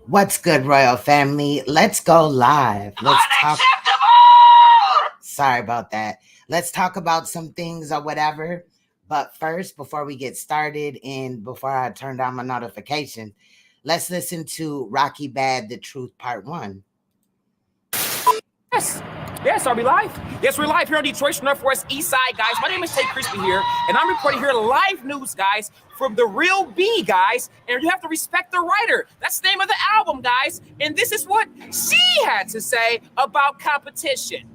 What's good, royal family? Let's go live. Let's talk. Sorry about that. Let's talk about some things or whatever. But first, before we get started and before I turn down my notification, let's listen to Rocky Bad The Truth Part 1. Yes. Yes, are we live? Yes, we're live here on Detroit's Northwest East Side, guys. My name is Tay Crispy here, and I'm reporting here live news, guys, from The Real B, guys. And you have to respect the writer. That's the name of the album, guys. And this is what she had to say about competition.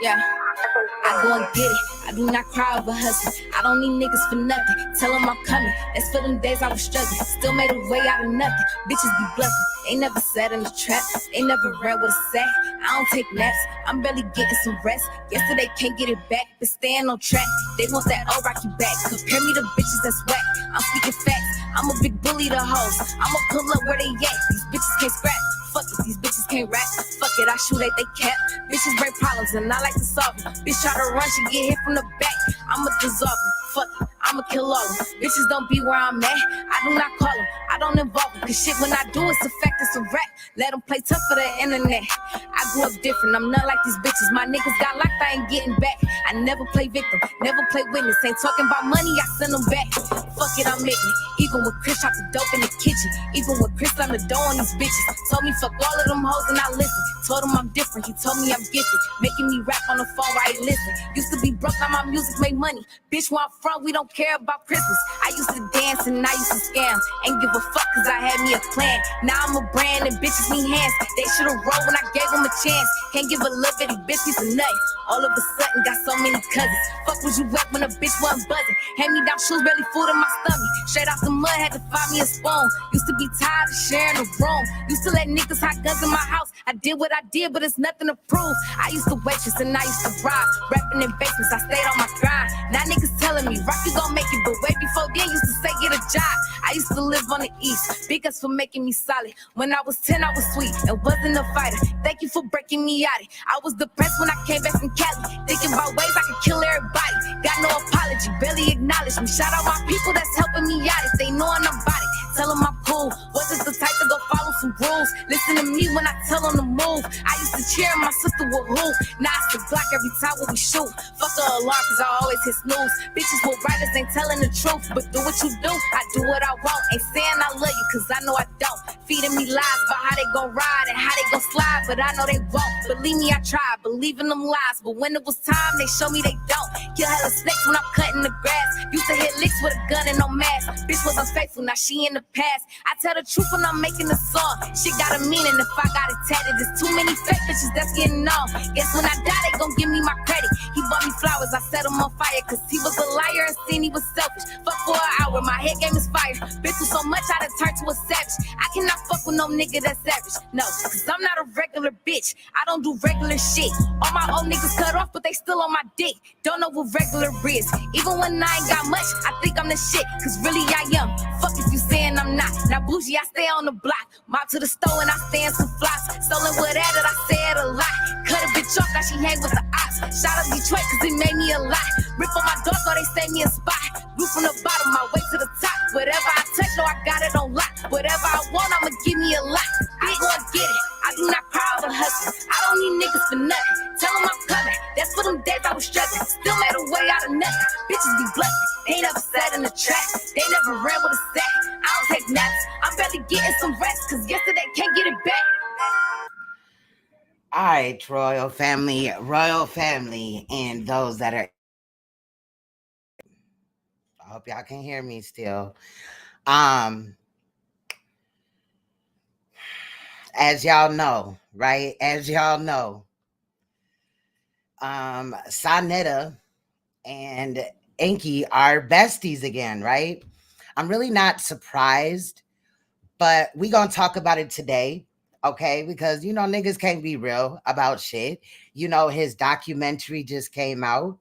Yeah, I go and get it. I do not cry over hustling. I don't need niggas for nothing. Tell them I'm coming. That's for them days I was struggling. Still made a way out of nothing. Bitches be bluffing. They never sat in the trap. They never read what it said. I don't take naps. I'm barely getting some rest. Yesterday can't get it back, but staying on track. They want that old Rocky back. Compare me to bitches that's whack. I'm speaking facts. I'm a big bully to hoes. I'ma pull up where they at. These bitches can't scrap. Fuck it, these bitches can't rap. Fuck it, I shoot at they cap. Bitches break problems and I like to solve them. Bitch try to run, she get hit from the back. I'ma dissolve them. Fuck it, I'ma kill all them. Bitches don't be where I'm at. I do not call them. I don't involve them. Cause shit, when I do, it's a fact, it's a rap. Let them play tough for the internet. I grew up different, I'm not like these bitches. My niggas got locked, I ain't getting back. I never play victim, never play witness. Ain't talking about money, I send them back. Fuck it, I'm making it. Even with Chris shot the dope in the kitchen. Even with Chris on the door on these bitches. Told me fuck all of them hoes and I listen. Told him I'm different, he told me I'm gifted. Making me rap on the phone while he listen. Used to be broke, now my music make money. Bitch, where I'm from, we don't care about Christmas. I used to dance and I used to scam. Ain't give a fuck cause I had me a plan. Now I'm a brand and bitches need hands. They should've rolled when I gave them a chance. Can't give a little bitty bitch piece of nut. All of a sudden got so many cousins. Fuck was you at when a bitch wasn't buzzing? Hand me down shoes, barely food in my stomach. Straight off the mud, had to find me a spoon. Used to be tired of sharing a room. Used to let niggas hot guns in my house. I did what I did, but it's nothing to prove. I used to waitress and I used to rob. Rapping in basements, I stayed on my grind. Now niggas telling me, Rock, you gon' make it. But way before then, used to say get a job. I used to live on the east. Big ups for making me solid. When I was 10, I was sweet and wasn't a fighter. Thank you for breaking me out. I was depressed when I came back from Cali. Thinking about ways I could kill everybody. Got no apology, barely acknowledge me. Shout out my people that's helping me out. If they knowing about it, tell them I'm cool. Wasn't the type to go follow some rules. Listen to me when I tell them to move. I used to cheer my sister with who. Now it's the block every time when we shoot. Fuck the alarm cause I always hit snooze. Bitches with writers ain't telling the truth. But do what you do, I do what I want. Ain't saying I love you cause I know I don't. Feeding me lies about how they gon' ride and how they gon' slide. But I know they won't. Believe me, I tried. Believe in them lies. But when it was time, they show me they don't. Kill hella snakes when I'm cutting the grass. Used to hit licks with a gun and no mask. Bitch was unfaithful, now she in the past. I tell the truth when I'm making a song. Shit got a meaning if I got it tatted. There's too many fake bitches that's getting on. Guess when I die, they gon' give me my credit. He bought me flowers, I set him on fire. Cause he was a liar and seen he was selfish. Fuck for an hour, my head game is fire. Bitch was so much, I done turned to a savage. I cannot fuck with no nigga that's savage. No, cause I'm not a regular bitch. I don't do regular shit. All my old niggas cut off, but they still on my dick. Don't know what regular is. Even when I ain't got much, I think I'm the shit. Cause really I am. Fuck if you saying I'm not. Now bougie, I stay on the block. Mob to the store and I stand some flops. Stolen with that I said a lot. Cut a bitch off, now she hang with the ops. Shout out Detroit cause it made me a lot. Rip on my dog, so they stay me a spot. Grew from the bottom, my way to the top. Whatever I touch, no, I got it on lock. Whatever I want, I'ma give me a lot. I go and get it. I do not cry over hustling. I don't need niggas for nothing. Tell them I'm coming. That's for them days I was struggling. Still made a way out of nothing. Bitches be bluffing. They never sat in the trap. They never ran with a sack. I don't take naps. I'm barely getting some rest. Cause yesterday can't get it back. All right, royal family, and those that are. I hope y'all can hear me still. As y'all know, right? As y'all know, Saneter and Enqi are besties again, right? I'm really not surprised, but we gonna talk about it today, okay? Because niggas can't be real about shit. His documentary just came out,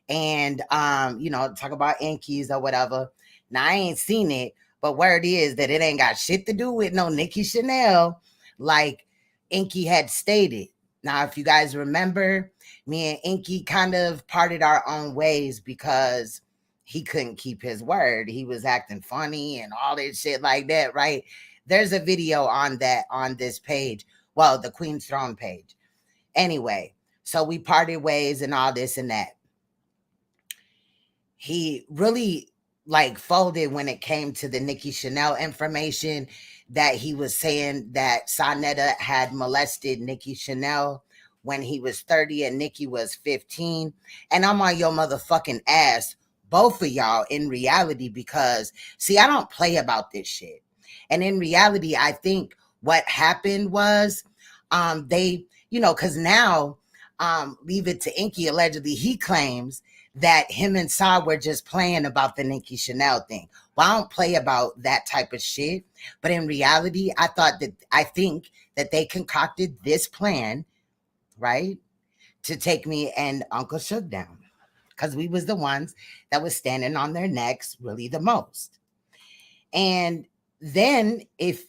and talk about Enqi's or whatever. Now I ain't seen it, but word is that it ain't got shit to do with no Nikki Chanel. like Enqi had stated. Now, if you guys remember, me and Enqi kind of parted our own ways because he couldn't keep his word. He was acting funny and all this shit like that, right? There's a video on that on this page. Well, the Queen's Throne page. Anyway, so we parted ways and all this and that. He really like folded when it came to the Nikki Chanel information, that he was saying that Saneter had molested Nikki Chanel when he was 30 and Nikki was 15. And I'm on your motherfucking ass, both of y'all, in reality, because see, I don't play about this shit. And in reality, I think what happened was they, because now leave it to Enqi, allegedly he claims that him and Sa were just playing about the Nikki Chanel thing. Well, I don't play about that type of shit. But in reality, I think that they concocted this plan, right, to take me and Uncle Suge down. Because we was the ones that was standing on their necks really the most. And then if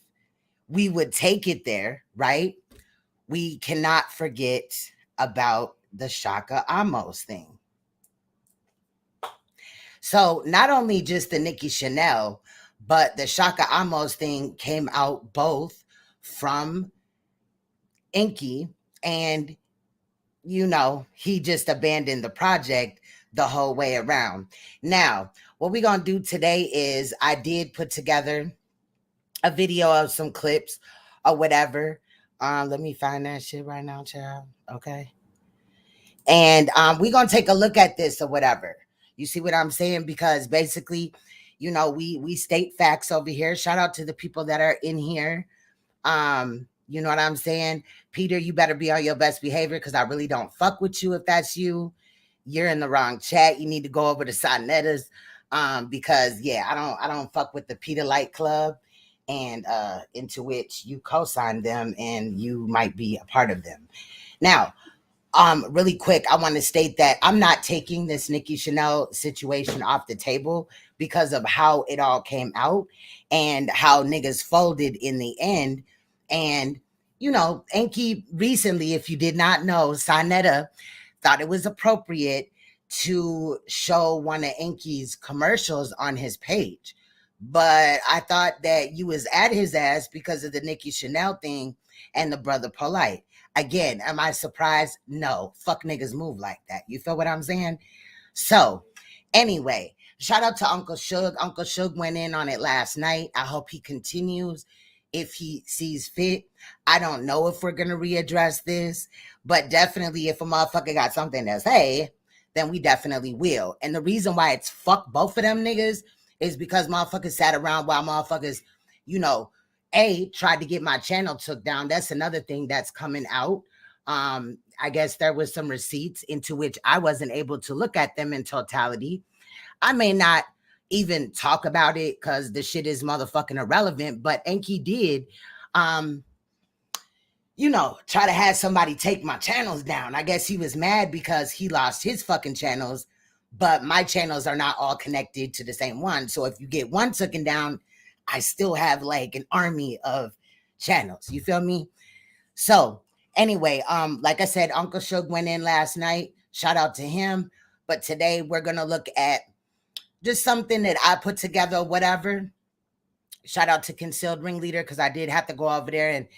we would take it there, right, we cannot forget about the Shaka Amos thing. So not only just the Nikki Chanel, but the Shaka Amos thing came out both from Enqi, and he just abandoned the project the whole way around. Now, what we're going to do today is I did put together a video of some clips or whatever. Let me find that shit right now, child. Okay. And we're going to take a look at this or whatever. You see what I'm saying? Because basically, we state facts over here. Shout out to the people that are in here. You know what I'm saying? Peter, you better be on your best behavior because I really don't fuck with you if that's you. You're in the wrong chat. You need to go over to Saneter's because, yeah, I don't fuck with the Peter Light Club, and into which you co-signed them and you might be a part of them. Now, really quick, I want to state that I'm not taking this Nikki Chanel situation off the table because of how it all came out and how niggas folded in the end. And, Enqi recently, if you did not know, Saneter thought it was appropriate to show one of Enqi's commercials on his page. But I thought that you was at his ass because of the Nikki Chanel thing and the brother Polite. Again, am I surprised? No. Fuck niggas move like that. You feel what I'm saying? So, anyway, shout out to Uncle Suge. Uncle Suge went in on it last night. I hope he continues if he sees fit. I don't know if we're going to readdress this, but definitely if a motherfucker got something to say, then we definitely will. And the reason why it's fuck both of them niggas is because motherfuckers sat around while motherfuckers, tried to get my channel took down. That's another thing that's coming out. I guess there was some receipts into which I wasn't able to look at them in totality. I may not even talk about it because the shit is motherfucking irrelevant, but Enqi did, try to have somebody take my channels down. I guess he was mad because he lost his fucking channels, but my channels are not all connected to the same one. So if you get one taken down, I still have like an army of channels. You feel me? So anyway, like I said, Uncle Suge went in last night. Shout out to him. But today we're going to look at just something that I put together, whatever. Shout out to Concealed Ringleader because I did have to go over there and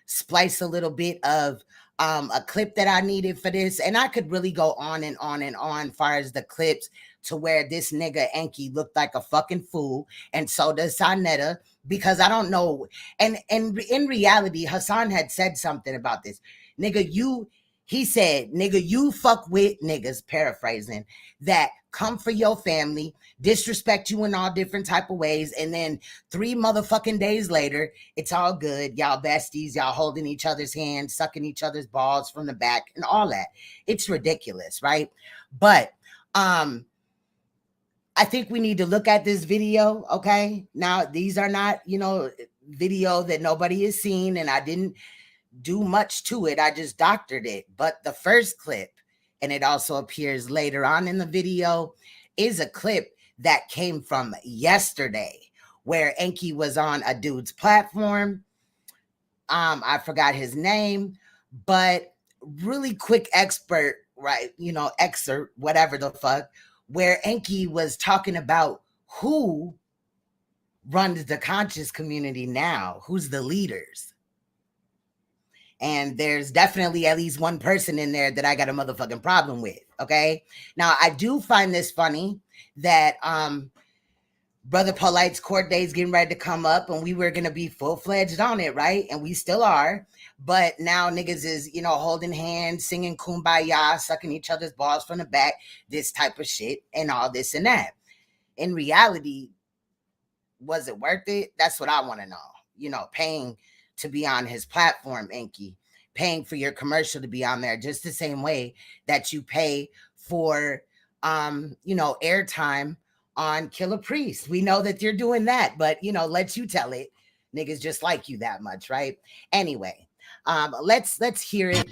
splice a little bit of a clip that I needed for this. And I could really go on and on and on as far as the clips to where this nigga Enqi looked like a fucking fool. And so does Saneter, because I don't know. And in reality, Hassan had said something about this. He said, nigga, you fuck with niggas, paraphrasing, that come for your family, disrespect you in all different type of ways, and then 3 motherfucking days later, it's all good. Y'all besties, y'all holding each other's hands, sucking each other's balls from the back, and all that. It's ridiculous, right? But I think we need to look at this video, okay? Now, these are not, video that nobody has seen, and I didn't do much to it. I just doctored it. But the first clip, and it also appears later on in the video, is a clip that came from yesterday where Enqi was on a dude's platform I forgot his name, but really quick expert, right? Excerpt, whatever the fuck, where Enqi was talking about who runs the conscious community now, who's the leaders. And there's definitely at least one person in there that I got a motherfucking problem with, okay? Now, I do find this funny that Brother Polite's court day is getting ready to come up, and we were going to be full-fledged on it, right? And we still are. But now niggas is, holding hands, singing kumbaya, sucking each other's balls from the back, this type of shit, and all this and that. In reality, was it worth it? That's what I want to know. Paying to be on his platform, Enqi, paying for your commercial to be on there, just the same way that you pay for, airtime on Killer Priest. We know that you're doing that, but, let you tell it. Niggas just like you that much, right? Anyway, let's hear it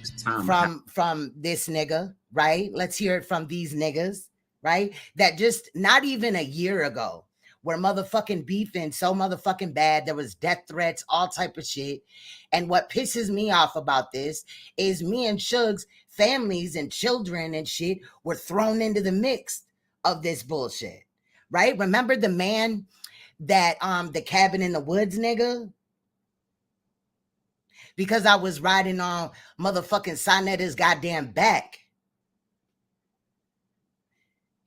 from this nigga, right? Let's hear it from these niggas, right? That just not even a year ago, were motherfucking beefing so motherfucking bad. There was death threats, all type of shit. And what pisses me off about this is me and Suge's families and children and shit were thrown into the mix of this bullshit, right? Remember the man that, the cabin in the woods nigga? Because I was riding on motherfucking Saneter's goddamn back.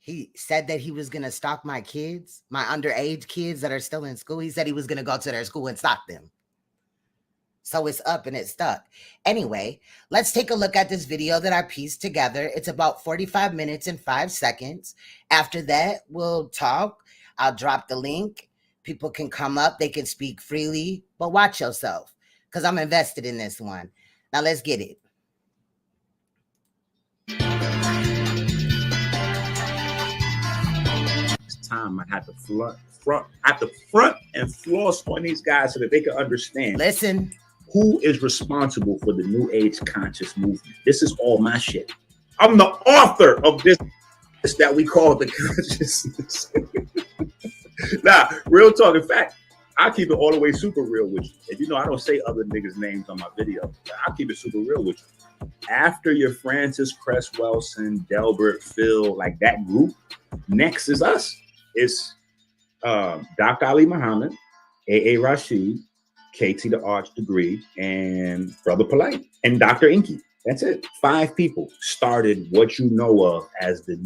He said that he was going to stalk my kids, my underage kids that are still in school. He said he was going to go to their school and stalk them. So it's up and it's stuck. Anyway, let's take a look at this video that I pieced together. It's about 45 minutes and 5 seconds. After that, we'll talk. I'll drop the link. People can come up. They can speak freely. But watch yourself, because I'm invested in this one. Now let's get it. Time I had to front and floss on these guys so that they can understand. Listen, who is responsible for the New Age conscious movement? This is all my shit. I'm the author of this that we call the consciousness. Nah, real talk. In fact, I keep it all the way super real with you. And I don't say other niggas' names on my video. I keep it super real with you. After your Francis Cresswellson, Delbert, Phil, like that group, next is us. It's Dr. Ali Muhammad, A.A. Rashid, KT the Arch Degree, and Brother Polite, and Dr. Enqi. That's it. 5 people started what you know of as the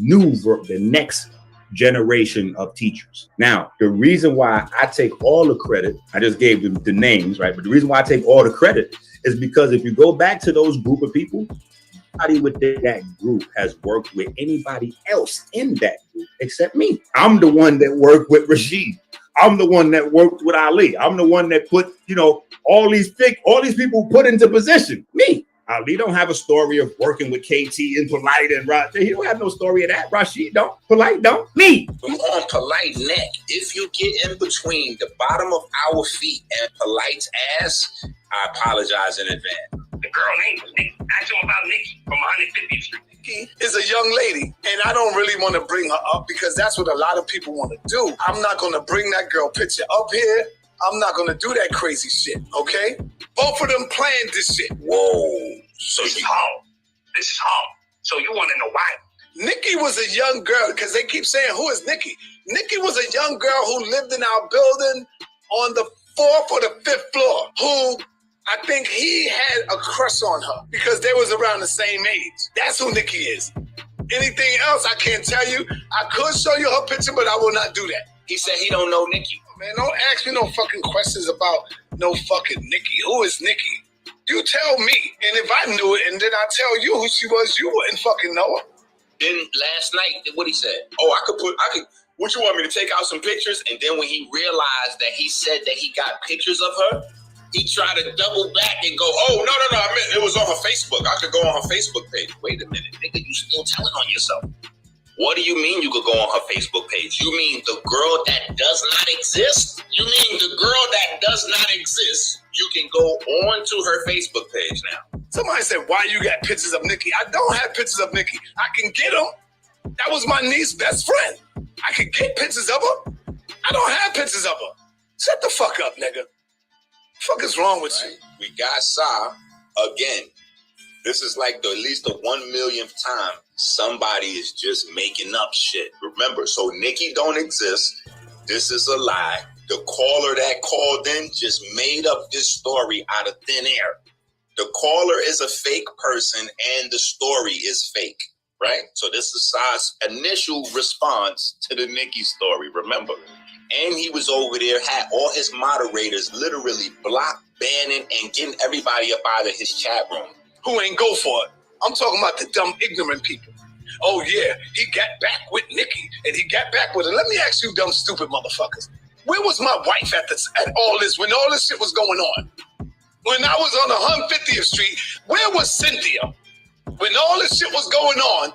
next generation of teachers. Now, the reason why I take all the credit, I just gave them the names, right? But the reason why I take all the credit is because if you go back to those group of people, nobody within that group has worked with anybody else in that group except me. I'm the one that worked with Rashid. I'm the one that worked with Ali. I'm the one that put, all these people put into position. Me. Ali don't have a story of working with KT and Polite and Rashid. He don't have no story of that. Rashid don't. Polite don't. Me. From on Polite neck, if you get in between the bottom of our feet and Polite's ass, I apologize in advance. The girl name, ask him about Nikki from 150th Street. Nikki is a young lady, and I don't really want to bring her up because that's what a lot of people want to do. I'm not going to bring that girl picture up here. I'm not going to do that crazy shit, okay? Both of them planned this shit. Whoa. So This is home. So you want to know why? Nikki was a young girl, because they keep saying, who is Nikki? Nikki was a young girl who lived in our building on the 4th or the 5th floor, who I think he had a crush on her because they was around the same age. That's who Nikki is. Anything else, I can't tell you. I could show you her picture, but I will not do that. He said he don't know Nikki. Man, don't ask me no fucking questions about no fucking Nikki. Who is Nikki? You tell me, and if I knew it, and then I tell you who she was, you wouldn't fucking know her. Then last night, what he said? Oh, I could. What you want me to take out some pictures? And then when he realized that he said that he got pictures of her, he tried to double back and go, oh, no, I meant it was on her Facebook. I could go on her Facebook page. Wait a minute, nigga, you still telling on yourself. What do you mean you could go on her Facebook page? You mean the girl that does not exist? You mean the girl that does not exist? You can go on to her Facebook page now. Somebody said, why you got pictures of Nikki? I don't have pictures of Nikki. I can get them. That was my niece's best friend. I can get pictures of her. I don't have pictures of her. Shut the fuck up, nigga. fuck is wrong with you? We got Sa again. This is like at least the 1 millionth time somebody is just making up shit. Remember, so Nikki don't exist. This is a lie. The caller that called in just made up this story out of thin air. The caller is a fake person and the story is fake, right? So this is Sa's initial response to the Nikki story, remember? And he was over there, had all his moderators literally block, banning, and getting everybody up out of his chat room. Who ain't go for it? I'm talking about the dumb, ignorant people. Oh, yeah, he got back with Nikki, and he got back with her. Let me ask you dumb, stupid motherfuckers. Where was my wife at all this, when all this shit was going on? When I was on 150th Street, where was Cynthia? When all this shit was going on,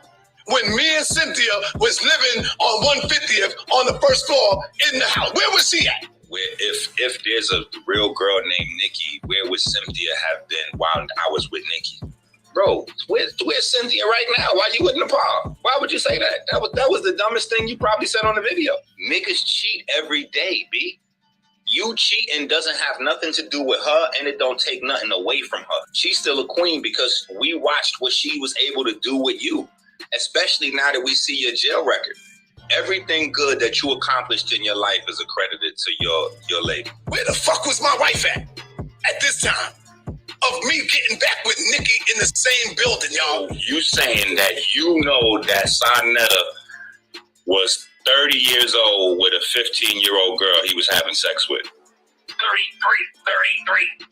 when me and Cynthia was living on 150th on the first floor in the house, where was she at? Where if there's a real girl named Nikki, where would Cynthia have been while I was with Nikki? Bro, where's Cynthia right now? Why you with Nepal? Why would you say that? That was the dumbest thing you probably said on the video. Niggas cheat every day, B. You cheating doesn't have nothing to do with her, and it don't take nothing away from her. She's still a queen because we watched what she was able to do with you, especially now that we see your jail record. Everything good that you accomplished in your life is accredited to your lady. Where the fuck was my wife at this time? Of me getting back with Nikki in the same building, y'all. You saying that you know that Saneter was 30 years old with a 15-year-old girl he was having sex with? 33.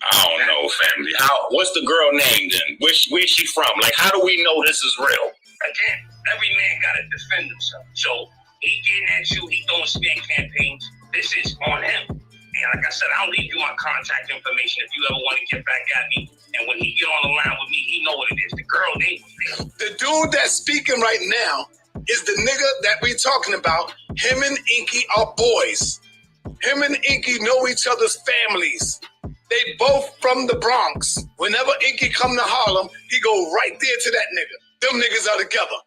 I don't know, family. What's the girl name then? Where's she from? Like, how do we know this is real? Again, every man got to defend himself. So he getting at you, he doing smear campaigns. This is on him. And like I said, I'll leave you my contact information if you ever want to get back at me. And when he get on the line with me, he know what it is. The girl name was there. The dude that's speaking right now is the nigga that we talking about. Him and Enqi are boys. Him and Enqi know each other's families. They both from the Bronx. Whenever Enqi come to Harlem, he go right there to that nigga. Them niggas are together.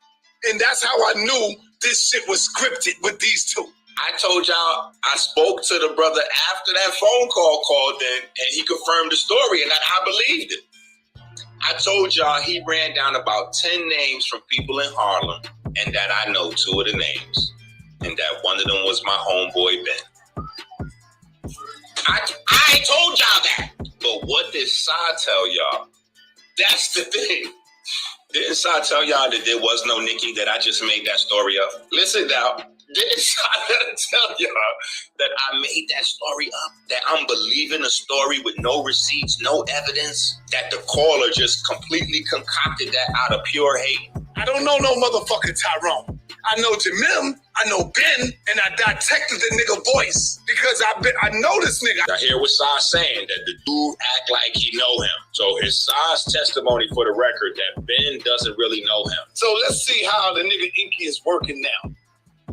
And that's how I knew this shit was scripted with these two. I told y'all I spoke to the brother after that phone call called in, and he confirmed the story, and I believed it. I told y'all he ran down about 10 names from people in Harlem, and that I know 2 of the names, and that one of them was my homeboy Ben. I told y'all that. But what did Sa tell y'all? That's the thing. Didn't Sa tell y'all that there was no Nikki, that I just made that story up? Listen now. Didn't I tell y'all that I made that story up? That I'm believing a story with no receipts, no evidence? That the caller just completely concocted that out of pure hate? I don't know no motherfucking Tyrone. I know Jamil, I know Ben, and I detected the nigga voice because I know this nigga. I hear what Sa's saying, that the dude act like he know him. So it's Sa's testimony for the record that Ben doesn't really know him. So let's see how the nigga Enqi is working now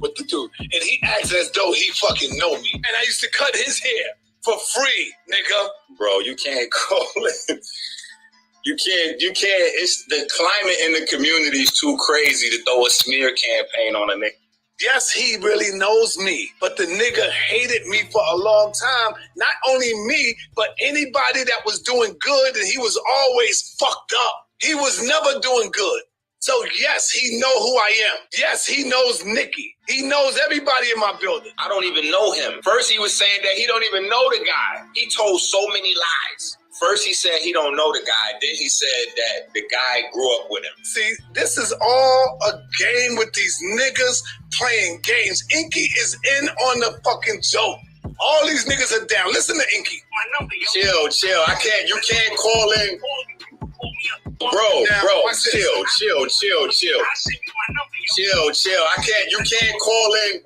with the dude. And he acts as though he fucking know me. And I used to cut his hair for free, nigga. Bro, you can't call it. You can't. It's the climate in the community is too crazy to throw a smear campaign on a nigga. Yes, he really knows me, but the nigga hated me for a long time. Not only me, but anybody that was doing good, and he was always fucked up. He was never doing good. So yes, he know who I am. Yes, he knows Nikki. He knows everybody in my building. I don't even know him. First he was saying that he don't even know the guy. He told so many lies. First he said he don't know the guy. Then he said that the guy grew up with him. See, this is all a game with these niggas playing games. Enqi is in on the fucking joke. All these niggas are down. Listen to Enqi. My number, yo. Chill. You can't call in. Bro, chill. Chill. You can't call in.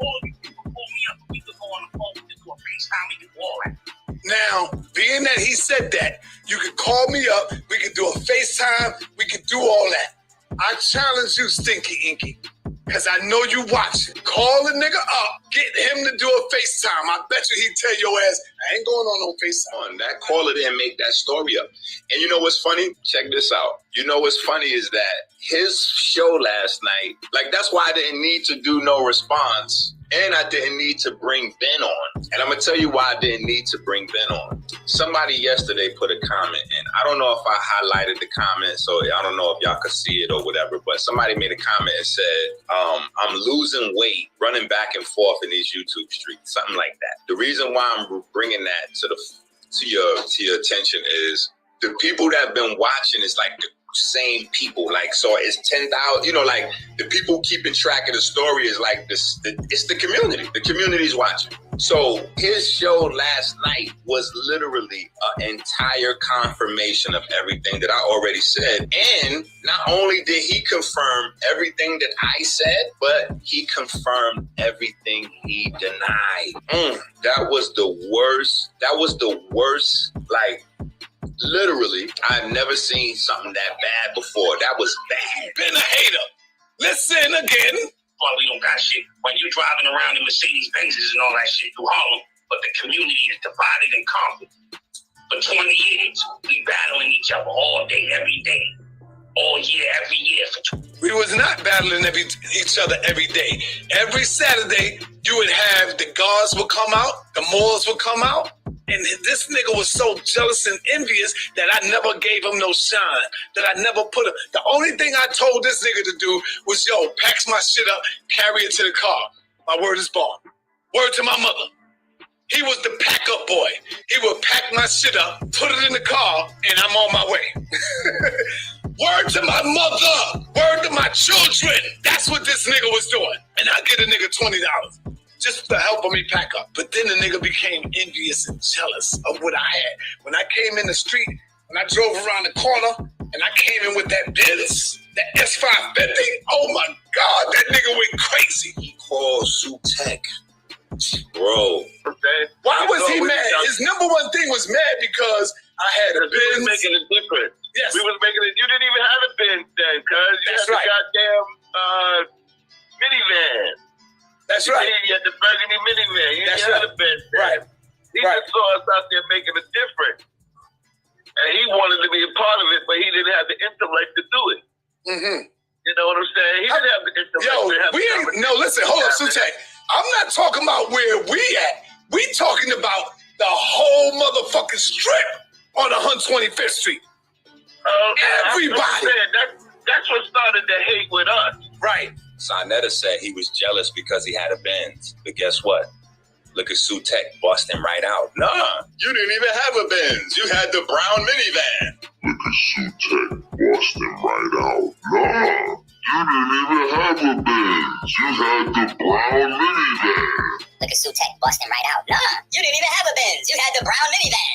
Now, being that he said that, you can call me up, we can do a FaceTime, we can do all that. I challenge you, Stinky Enqi, because I know you watching. Call the nigga up, get him to do a FaceTime. I bet you he'd tell your ass, I ain't going on no FaceTime. That caller didn't make that story up. And you know what's funny? Check this out. You know what's funny is that his show last night, like that's why I didn't need to do no response And I didn't need to bring Ben on. And I'm going to tell you why I didn't need to bring Ben on. Somebody yesterday put a comment in. I don't know if I highlighted the comment, so I don't know if y'all could see it or whatever, but somebody made a comment and said, I'm losing weight running back and forth in these YouTube streets, something like that. The reason why I'm bringing that to your attention is the people that have been watching is like the same people, like, so it's 10,000, you know, like the people keeping track of the story is like this, it's the community's watching. So his show last night was literally an entire confirmation of everything that I already said. And not only did he confirm everything that I said, but he confirmed everything he denied. That was the worst, like, literally, I've never seen something that bad before. That was bad. Been a hater. Listen again. Well, we don't got shit. When you driving around in Mercedes Benzes and all that shit through Harlem, but the community is divided and conquered. For 20 years, we battling each other all day, every day. All year, every year. We was not battling each other every day. Every Saturday, you would have the guards would come out, the Moors would come out, and this nigga was so jealous and envious that I never gave him no shine, that I never put him. The only thing I told this nigga to do was, yo, packs my shit up, carry it to the car. My word is bond. Word to my mother. He was the pack-up boy. He would pack my shit up, put it in the car, and I'm on my way. Word to my mother. Word to my children. That's what this nigga was doing. And I get a nigga $20 just to help me pack up. But then the nigga became envious and jealous of what I had. When I came in the street, when I drove around the corner, and I came in with that Benz, that S550, oh my God, that nigga went crazy. He called Saneter. Bro. Why was he mad? His number one thing was mad because I had a Benz. We was making it different. Yes. We was making it. You didn't even have a Benz then, cuz you That's had right. the goddamn minivan. That's right. You had the burgundy minivan. You That's didn't right. have a Benz then. Right. He Right. just saw us out there making it different. And he wanted to be a part of it, but he didn't have the intellect to do it. Mm-hmm. You know what I'm saying? He didn't have the intellect to have we ain't, no, listen, hold up, Saneter. I'm not talking about where we at. We talking about the whole motherfucking strip on 125th Street. Everybody. That's what started the hate with us. Right. Saneter said he was jealous because he had a Benz. But guess what? Look at Saneter busting right out. Nah, you didn't even have a Benz. You had the brown minivan. Look at Saneter busting right out. Nah, you didn't even have a Benz. You had the brown minivan. Look at Saneter busting right out. Nah, you didn't even have a Benz. You had the brown minivan.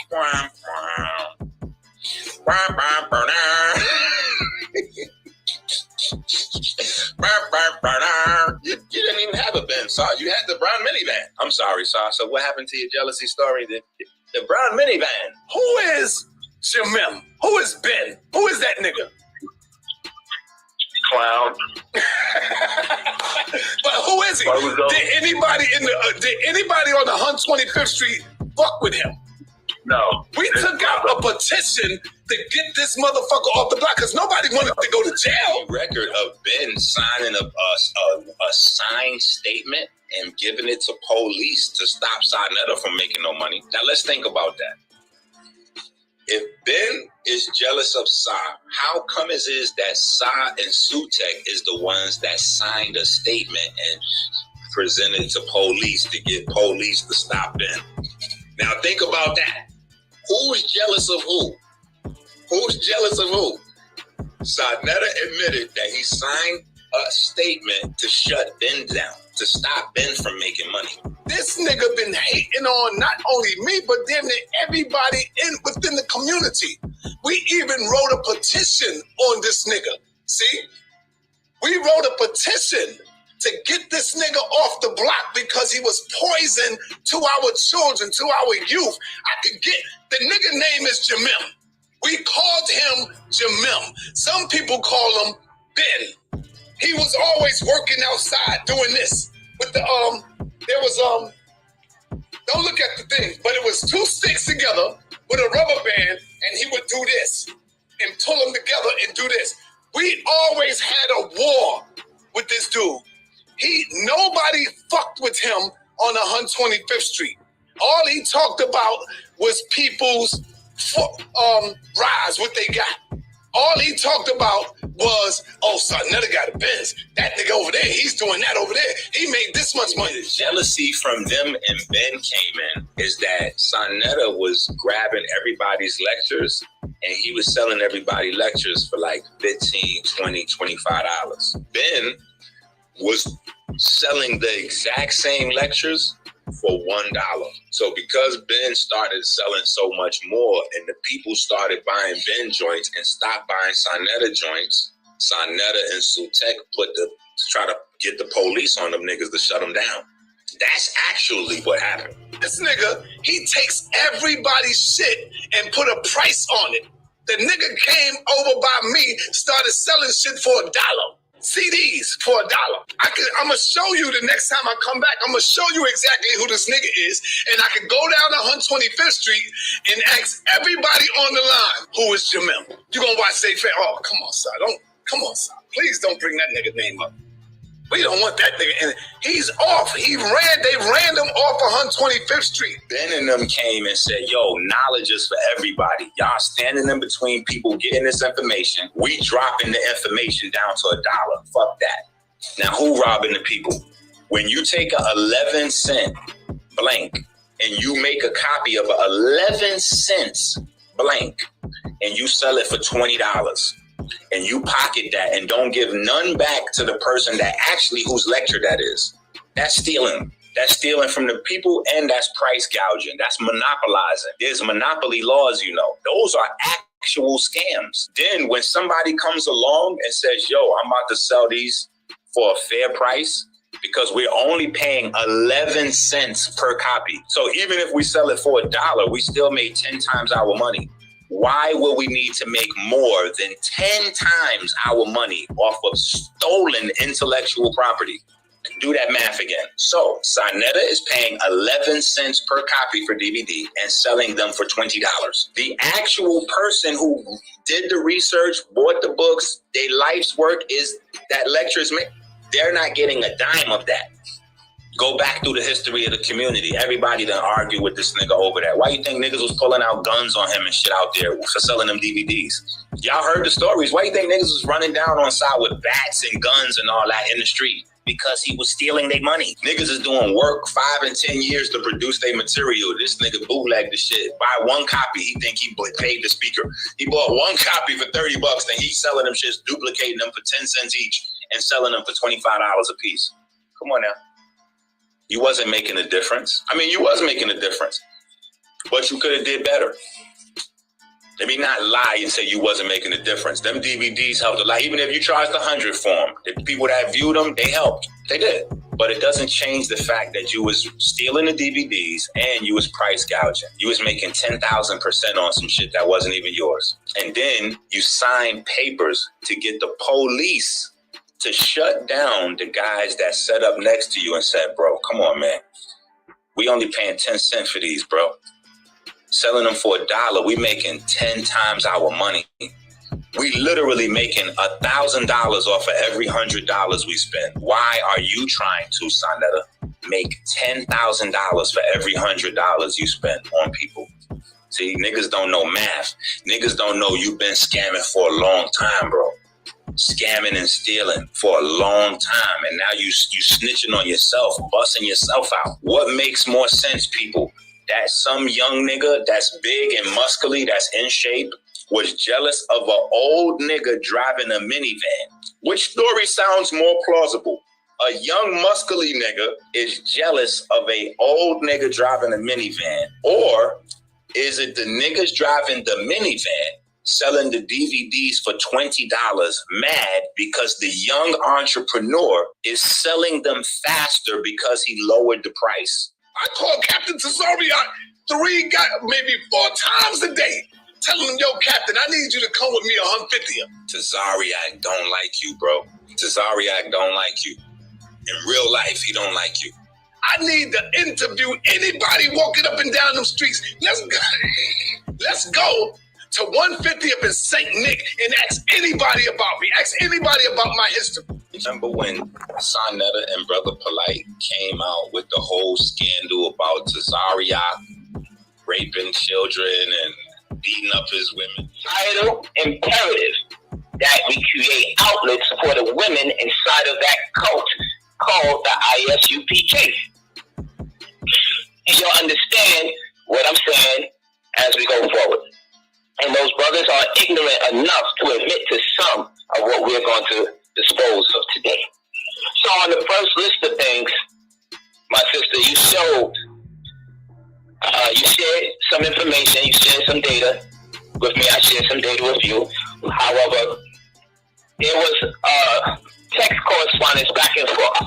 You didn't even have a Benz, Saw. You had the brown minivan. I'm sorry, Saw. So what happened to your jealousy story? The brown minivan. Who is Jamim? Who is Ben? Who is that nigga? Clown. But who is he? Did anybody on the 125th Street fuck with him? No. We took out a petition to get this motherfucker off the block because nobody wanted to go to jail. Record of Ben signing a signed statement and giving it to police to stop Saneter from making no money. Now let's think about that. If Ben is jealous of Sa, how come it is that Sa and Saneter is the ones that signed a statement and presented it to police to get police to stop Ben? Now think about that. Who's jealous of who? Who's jealous of who? Saneter admitted that he signed a statement to shut Ben down, to stop Ben from making money. This nigga been hating on not only me, but damn near everybody within the community. We even wrote a petition on this nigga. See? We wrote a petition to get this nigga off the block because he was poison to our children, to our youth. The nigga name is Jamim. We called him Jamim. Some people call him Ben. He was always working outside doing this. With the, don't look at the thing, but it was two sticks together with a rubber band, and he would do this and pull them together and do this. We always had a war with this dude. Nobody fucked with him on 125th Street. All he talked about was people's rides, what they got. All he talked about was, oh, Saneter got a Benz. That nigga over there, he's doing that over there. He made this much money. The jealousy from them and Ben came in is that Saneter was grabbing everybody's lectures and he was selling everybody lectures for like $15, $20, $25. Ben was selling the exact same lectures for $1. So because Ben started selling so much more and the people started buying Ben joints and stopped buying Saneter joints, Saneter and Sutek to try to get the police on them niggas to shut them down. That's actually what happened. This nigga, he takes everybody's shit and put a price on it. The nigga came over by me, started selling shit for $1. CDs for $1. I'm gonna show you the next time I come back. I'm gonna show you exactly who this nigga is, and I can go down to 125th Street and ask everybody on the line who is Jamel. You gonna watch Safe? Oh, come on, son. Come on, son. Please don't bring that nigga name up. We don't want that nigga. And he's off. They ran him off 125th Street. Ben and them came and said, yo, knowledge is for everybody. Y'all standing in between people getting this information. We dropping the information down to $1. Fuck that. Now, who robbing the people? When you take a 11-cent blank and you make a copy of a 11 cents blank and you sell it for $20, and you pocket that and don't give none back to the person that actually whose lecture that is, that's stealing. That's stealing from the people, and that's price gouging. That's monopolizing. There's monopoly laws, you know. Those are actual scams. Then when somebody comes along and says, yo, I'm about to sell these for a fair price because we're only paying 11 cents per copy. So even if we sell it for $1, we still made 10 times our money. Why will we need to make more than 10 times our money off of stolen intellectual property? Do that math again. So Saneter is paying 11 cents per copy for DVD and selling them for $20. The actual person who did the research, bought the books, their life's work is that lectures make. They're not getting a dime of that. Go back through the history of the community. Everybody done argue with this nigga over that. Why you think niggas was pulling out guns on him and shit out there for selling them DVDs? Y'all heard the stories. Why you think niggas was running down on side with bats and guns and all that in the street? Because he was stealing their money. Niggas is doing work 5 and 10 years to produce their material. This nigga bootlegged the shit. Buy one copy, he think he paid the speaker. He bought one copy for $30, then he's selling them shits, duplicating them for 10 cents each and selling them for $25 a piece. Come on now. You wasn't making a difference. I mean, you was making a difference, but you could have did better. Let me not lie and say you wasn't making a difference. Them DVDs helped a lot. Even if you charged $100 for them, the people that viewed them, they helped. They did. But it doesn't change the fact that you was stealing the DVDs and you was price gouging. You was making 10,000% on some shit that wasn't even yours. And then you signed papers to get the police to shut down the guys that set up next to you and said, bro, come on, man. We only paying 10 cents for these, bro. Selling them for $1, we making 10 times our money. We literally making $1,000 off of every $100 we spend. Why are you trying to, Saneter, make $10,000 for every $100 you spend on people? See, niggas don't know math. Niggas don't know you've been scamming for a long time, bro. Scamming and stealing for a long time, and now you snitching on yourself, busting yourself out. What makes more sense, people? That some young nigga that's big and muscly, that's in shape, was jealous of an old nigga driving a minivan. Which story sounds more plausible? A young muscly nigga is jealous of a old nigga driving a minivan, or is it the niggas driving the minivan selling the DVDs for $20 mad because the young entrepreneur is selling them faster because he lowered the price? I call Captain Tazariak maybe 4 times a day, telling him, yo, Captain, I need you to come with me 150. Tazariak don't like you, bro. Tazariak don't like you. In real life, he don't like you. I need to interview anybody walking up and down them streets. Let's go to 150th and St. Nick and ask anybody about me. Ask anybody about my history. Remember when Saneter and Brother Polite came out with the whole scandal about Tazariak raping children and beating up his women? Vital imperative that we create outlets for the women inside of that cult called the ISUPK. And you'll understand what I'm saying as we go forward. And those brothers are ignorant enough to admit to some of what we're going to dispose of today. So on the first list of things, my sister, you shared some information, you shared some data with me, I shared some data with you. However, there was text correspondence back and forth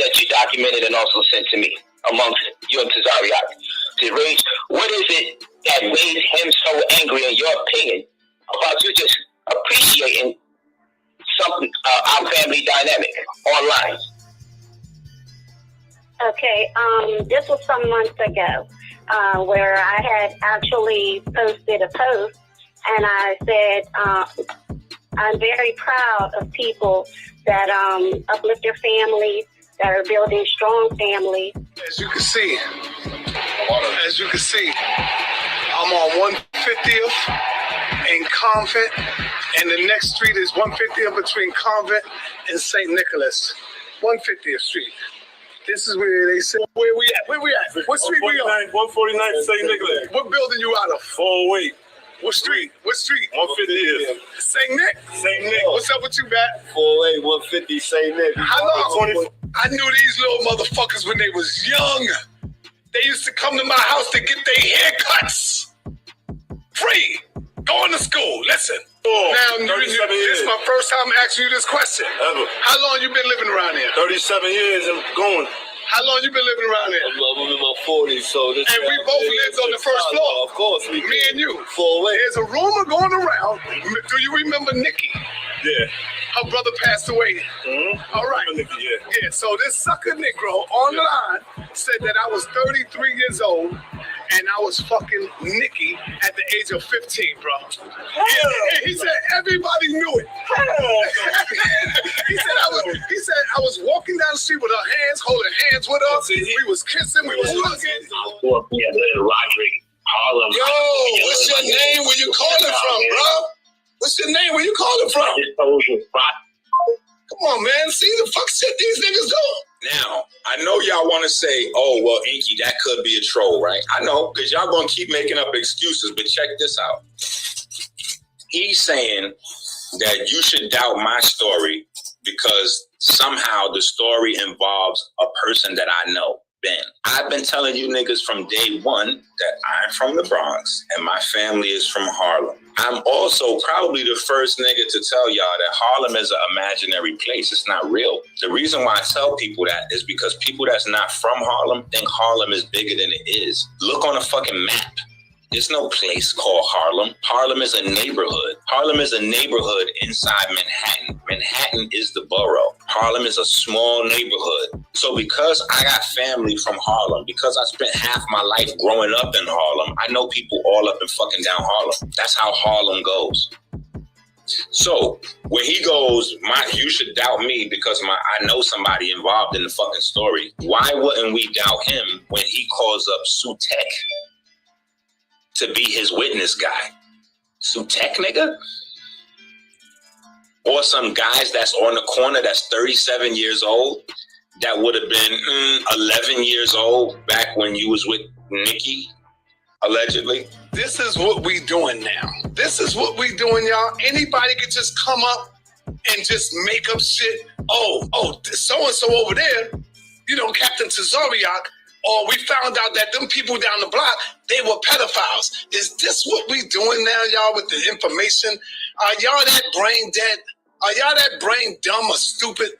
that you documented and also sent to me amongst you and Tazariak. Rage, what is it that made him so angry, in your opinion, about you just appreciating something, our family dynamic online? Okay, this was some months ago where I had actually posted a post, and I said, I'm very proud of people that uplift their families, that are building strong families. As you can see, I'm on 150th and Convent, and the next street is 150th between Convent and St. Nicholas. 150th Street. This is where they say, where we at? What street we on? 149 St. Nicholas. What building you out of? 408. What street? 150th. St. Nick? St. Nick. What's up with you, Matt? 408, 150 St. Nick. How long? I knew these little motherfuckers when they was young. They used to come to my house to get their haircuts. Free. Going to school. Listen. Now, this is my first time asking you this question. Ever. How long you been living around here? 37 years and going. How long you been living around here? I'm in my 40s, so this. And we both lived on the first floor. Of course, me and you. 408. There's a rumor going around. Do you remember Nikki? Yeah. Her brother passed away. Mm-hmm. All right. Nikki, yeah. So this sucker Negro on the line said that I was 33 years old and I was fucking Nikki at the age of 15, bro. Yeah. He said everybody knew it. he said I was walking down the street with her hands, holding hands with her. We was kissing, we was hugging. Roderick, Harlem. Yo, what's your name? Where you calling from, bro? What's your name? Where you calling from? Come on, man. See the fuck shit these niggas do. Now, I know y'all want to say, oh, well, Enqi, that could be a troll, right? I know, because y'all going to keep making up excuses, but check this out. He's saying that you should doubt my story because somehow the story involves a person that I know, Ben. I've been telling you niggas from day one that I'm from the Bronx and my family is from Harlem. I'm also probably the first nigga to tell y'all that Harlem is an imaginary place. It's not real. The reason why I tell people that is because people that's not from Harlem think Harlem is bigger than it is. Look on a fucking map. There's no place called Harlem. Harlem is a neighborhood. Harlem is a neighborhood inside Manhattan. Manhattan is the borough. Harlem is a small neighborhood. So because I got family from Harlem, because I spent half my life growing up in Harlem, I know people all up and fucking down Harlem. That's how Harlem goes. So when he goes, you should doubt me because I know somebody involved in the fucking story. Why wouldn't we doubt him when he calls up Sutek to be his witness guy? Sutek, nigga? Or some guys that's on the corner that's 37 years old that would have been 11 years old back when you was with Nikki, allegedly. This is what we doing now. This is what we doing, y'all. Anybody can just come up and just make up shit. Oh, so-and-so over there, Captain Tazariak, or we found out that them people down the block, they were pedophiles. Is this what we doing now, y'all, with the information? Are y'all that brain dead? Are y'all that brain dumb or stupid?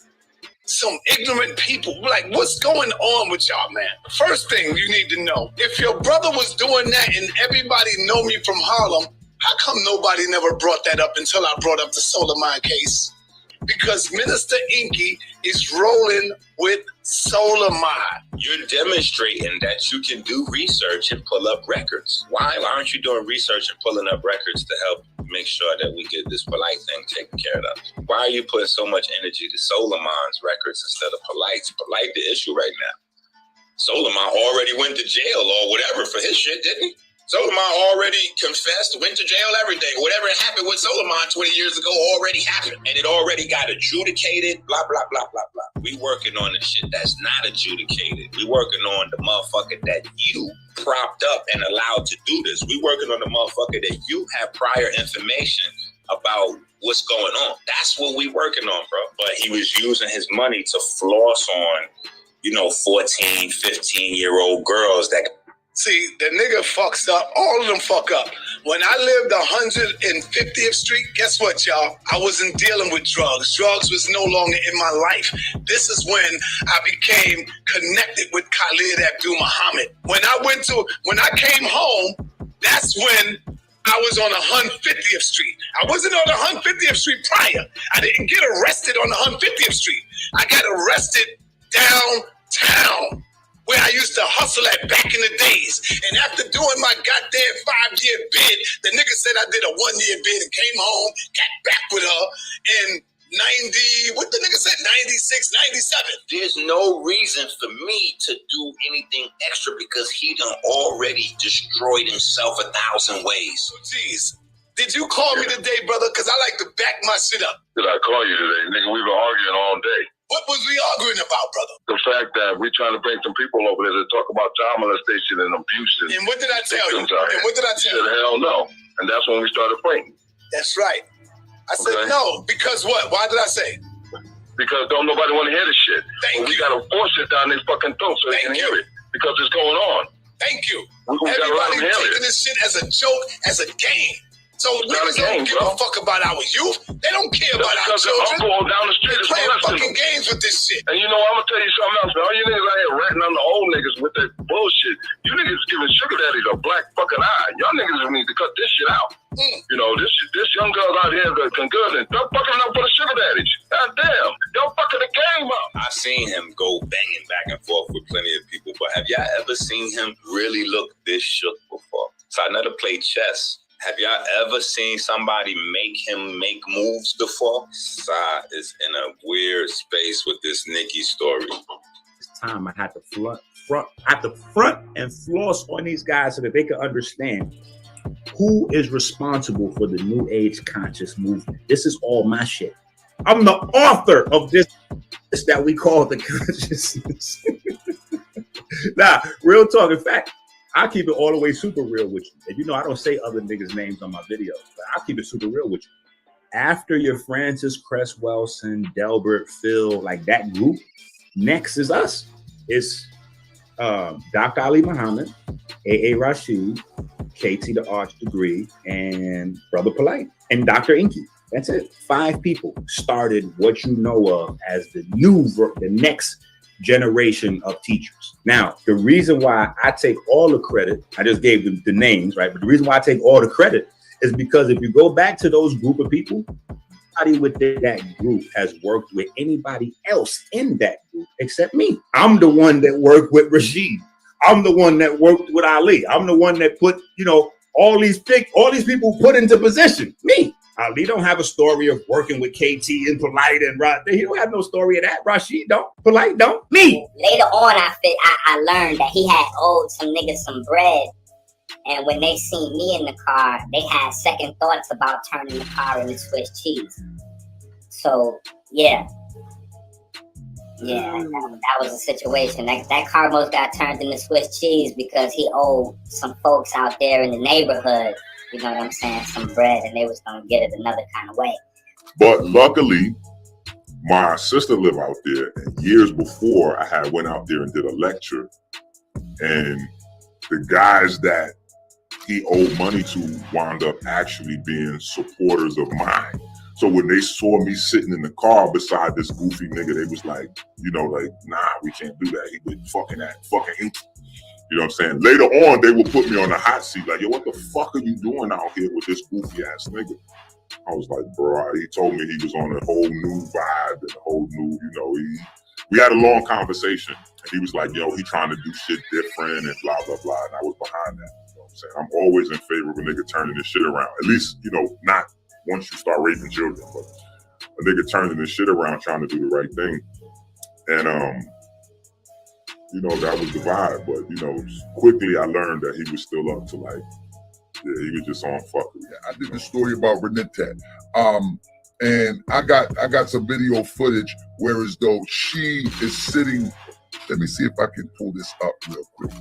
Some ignorant people. Like, what's going on with y'all, man? First thing you need to know, if your brother was doing that and everybody know me from Harlem, how come nobody never brought that up until I brought up the Solar Mind case? Because Minister Enqi is rolling with Solamon. You're demonstrating that you can do research and pull up records. Why aren't you doing research and pulling up records to help make sure that we get this Polite thing taken care of? Why are you putting so much energy to Solomon's records instead of Polite's? Polite the issue right now. Solomon already went to jail or whatever for his shit, didn't he? Solomon already confessed, went to jail, everything. Whatever happened with Solomon 20 years ago already happened. And it already got adjudicated, blah, blah, blah, blah, blah. We working on the shit that's not adjudicated. We working on the motherfucker that you propped up and allowed to do this. We working on the motherfucker that you have prior information about what's going on. That's what we working on, bro. But he was using his money to floss on, 14, 15-year-old girls that... See, the nigga fucks up. All of them fuck up. When I lived 150th Street, guess what, y'all? I wasn't dealing with drugs. Drugs was no longer in my life. This is when I became connected with Khalid Abdul Muhammad. When I came home, that's when I was on 150th Street. I wasn't on 150th Street prior. I didn't get arrested on 150th Street. I got arrested downtown, where I used to hustle at back in the days. And after doing my goddamn 5-year bid, the nigga said I did a 1-year bid and came home, got back with her in 90, what the nigga said, 96, 97. There's no reason for me to do anything extra because he done already destroyed himself 1,000 ways. Jeez. Did you call me today, brother? Because I like to back my shit up. Did I call you today? Nigga, we've been arguing all day. What was we arguing about, brother? The fact that we're trying to bring some people over there to talk about child molestation and abuse. And what did I tell you? And what did I tell you? Said, hell no. And that's when we started fighting. That's right. I said no, because what? Why did I say? Because don't nobody want to hear this shit. Thank you. We got to force it down their fucking throat so they can hear it. Because it's going on. Thank you. Everybody taking this shit as a joke, as a game. So niggas don't give a fuck about our youth. They don't care about our children. I'm going down the street. They're playing fucking games with this shit. And I'm going to tell you something else. All you niggas out here ratting on the old niggas with that bullshit. You niggas giving sugar daddies a black fucking eye. Y'all niggas need to cut this shit out. This young girl out here that can good and stop fucking up for the sugar daddies. God damn. Y'all fucking the game up. I've seen him go banging back and forth with plenty of people, but have y'all ever seen him really look this shook before? Saneter played chess. Have y'all ever seen somebody make him make moves before? Sa is in a weird space with this Nikki story. This time I had to front and floss on these guys so that they can understand who is responsible for the New Age conscious movement. This is all my shit. I'm the author of this that we call the consciousness. Nah, real talk. In fact, I keep it all the way super real with you. And I don't say other niggas' names on my videos, but I'll keep it super real with you. After your Francis Cresswellson, Delbert, Phil, like that group, next is us. It's Dr. Ali Muhammad, A.A. Rashid, KT the Arch Degree, and Brother Polite, and Dr. Enqi. That's it. 5 people started what you know of as the next generation of teachers. Now, the reason why I take all the credit, I just gave them the names, right? But the reason why I take all the credit is because if you go back to those group of people, nobody within that group has worked with anybody else in that group except me. I'm the one that worked with Rashid. I'm the one that worked with Ali. I'm the one that put, all these people put into position. Me. Ali don't have a story of working with KT and Polite and Rod. He don't have no story of that. Rashid don't. Polite don't. Me. Later on, I learned that he had owed some niggas some bread. And when they seen me in the car, they had second thoughts about turning the car into Swiss cheese. So, yeah. Yeah, that was a situation. That car most got turned into Swiss cheese because he owed some folks out there in the neighborhood, you know what I'm saying, some bread, and they was going to get it another kind of way. But luckily, my sister lived out there, and years before, I had went out there and did a lecture, and the guys that he owed money to wound up actually being supporters of mine. So when they saw me sitting in the car beside this goofy nigga, they was like, nah, we can't do that. He was fucking Enqi. You know what I'm saying? Later on, they would put me on the hot seat, like, yo, what the fuck are you doing out here with this goofy ass nigga? I was like, bro, he told me he was on a whole new vibe and a whole new, we had a long conversation, and he was like, yo, he trying to do shit different and blah, blah, blah. And I was behind that. You know what I'm saying? I'm always in favor of a nigga turning this shit around. At least, you know, not once you start raping children, but a nigga turning this shit around, trying to do the right thing. And, you know, that was the vibe. But, you know, quickly I learned that he was still up to like, yeah, he was just on fuckery. Yeah, I did the story about Renette. And I got some video footage where as though she is sitting. Let me see if I can pull this up real quick.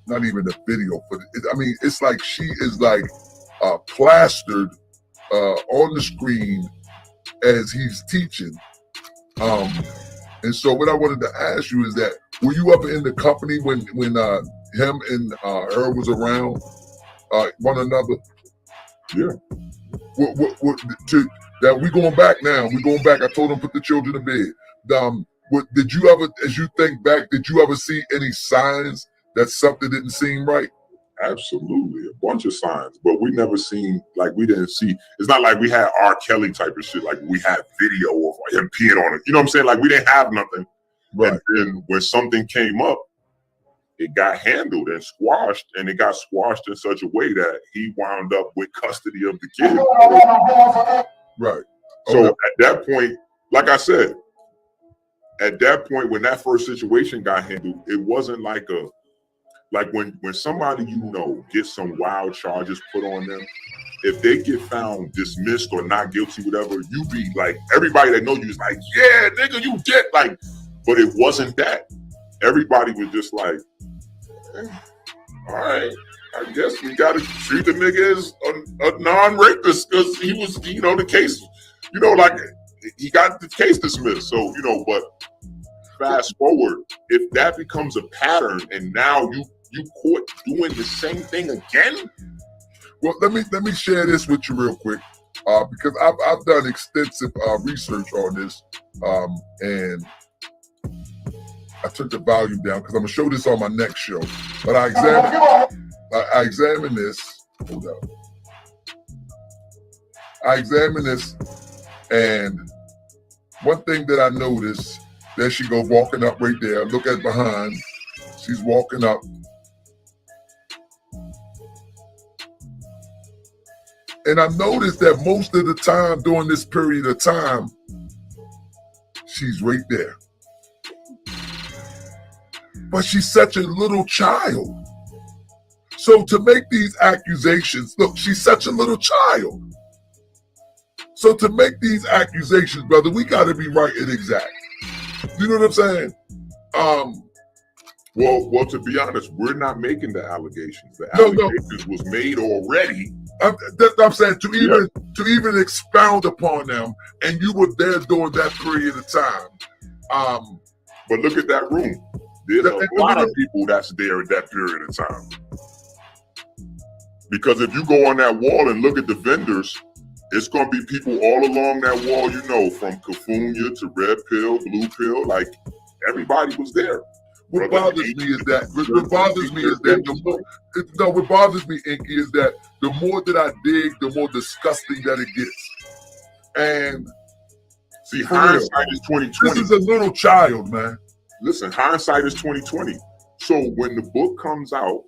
Not even a video footage. I mean, it's like she is like plastered on the screen as he's teaching. And so what I wanted to ask you is that, were you up in the company when him and her was around one another? Yeah. That we going back now. We going back. I told him put the children to bed. Did you ever, as you think back, did you ever see any signs that something didn't seem right? Absolutely, a bunch of signs, but we never seen, like, we didn't see. It's not like we had R. Kelly type of shit. Like we had video of him peeing on it. You know what I'm saying? Like we didn't have nothing. Right. And then when something came up, it got handled and squashed, and it got squashed in such a way that he wound up with custody of the kid. Right. So at that point, like I said, at that point when that first situation got handled, it wasn't like when somebody, you know, gets some wild charges put on them, if they get found dismissed or not guilty, whatever, you be like, everybody that know you is like, yeah, nigga, you get like, but it wasn't that. Everybody was just like, all right, I guess we got to treat the nigga as a non-rapist because he was, you know, the case, you know, like he got the case dismissed. So, you know, but fast forward, if that becomes a pattern and now you caught doing the same thing again. Well, let me share this with you real quick, because I've done extensive research on this, and I took the volume down because I'm gonna show this on my next show. But I examined this. Hold up. I examined this, and one thing that I noticed, there she go walking up right there. Look at behind. She's walking up. And I noticed that most of the time during this period of time, she's right there. But she's such a little child. So to make these accusations, look, she's such a little child. So to make these accusations, brother, we got to be right and exact. You know what I'm saying? Well, to be honest, we're not making the allegations. The allegations was made already. I'm saying to even expound upon them, and you were there during that period of time. But look at that room. There's a lot of people that's there at that period of time. Because if you go on that wall and look at the vendors, it's going to be people all along that wall, you know, from Cafunia to Red Pill, Blue Pill, like everybody was there. What bothers me is that Enqi, is that the more that I dig, the more disgusting that it gets. And see, hindsight is 2020. This is a little child, man. Listen, hindsight is 2020. So when the book comes out,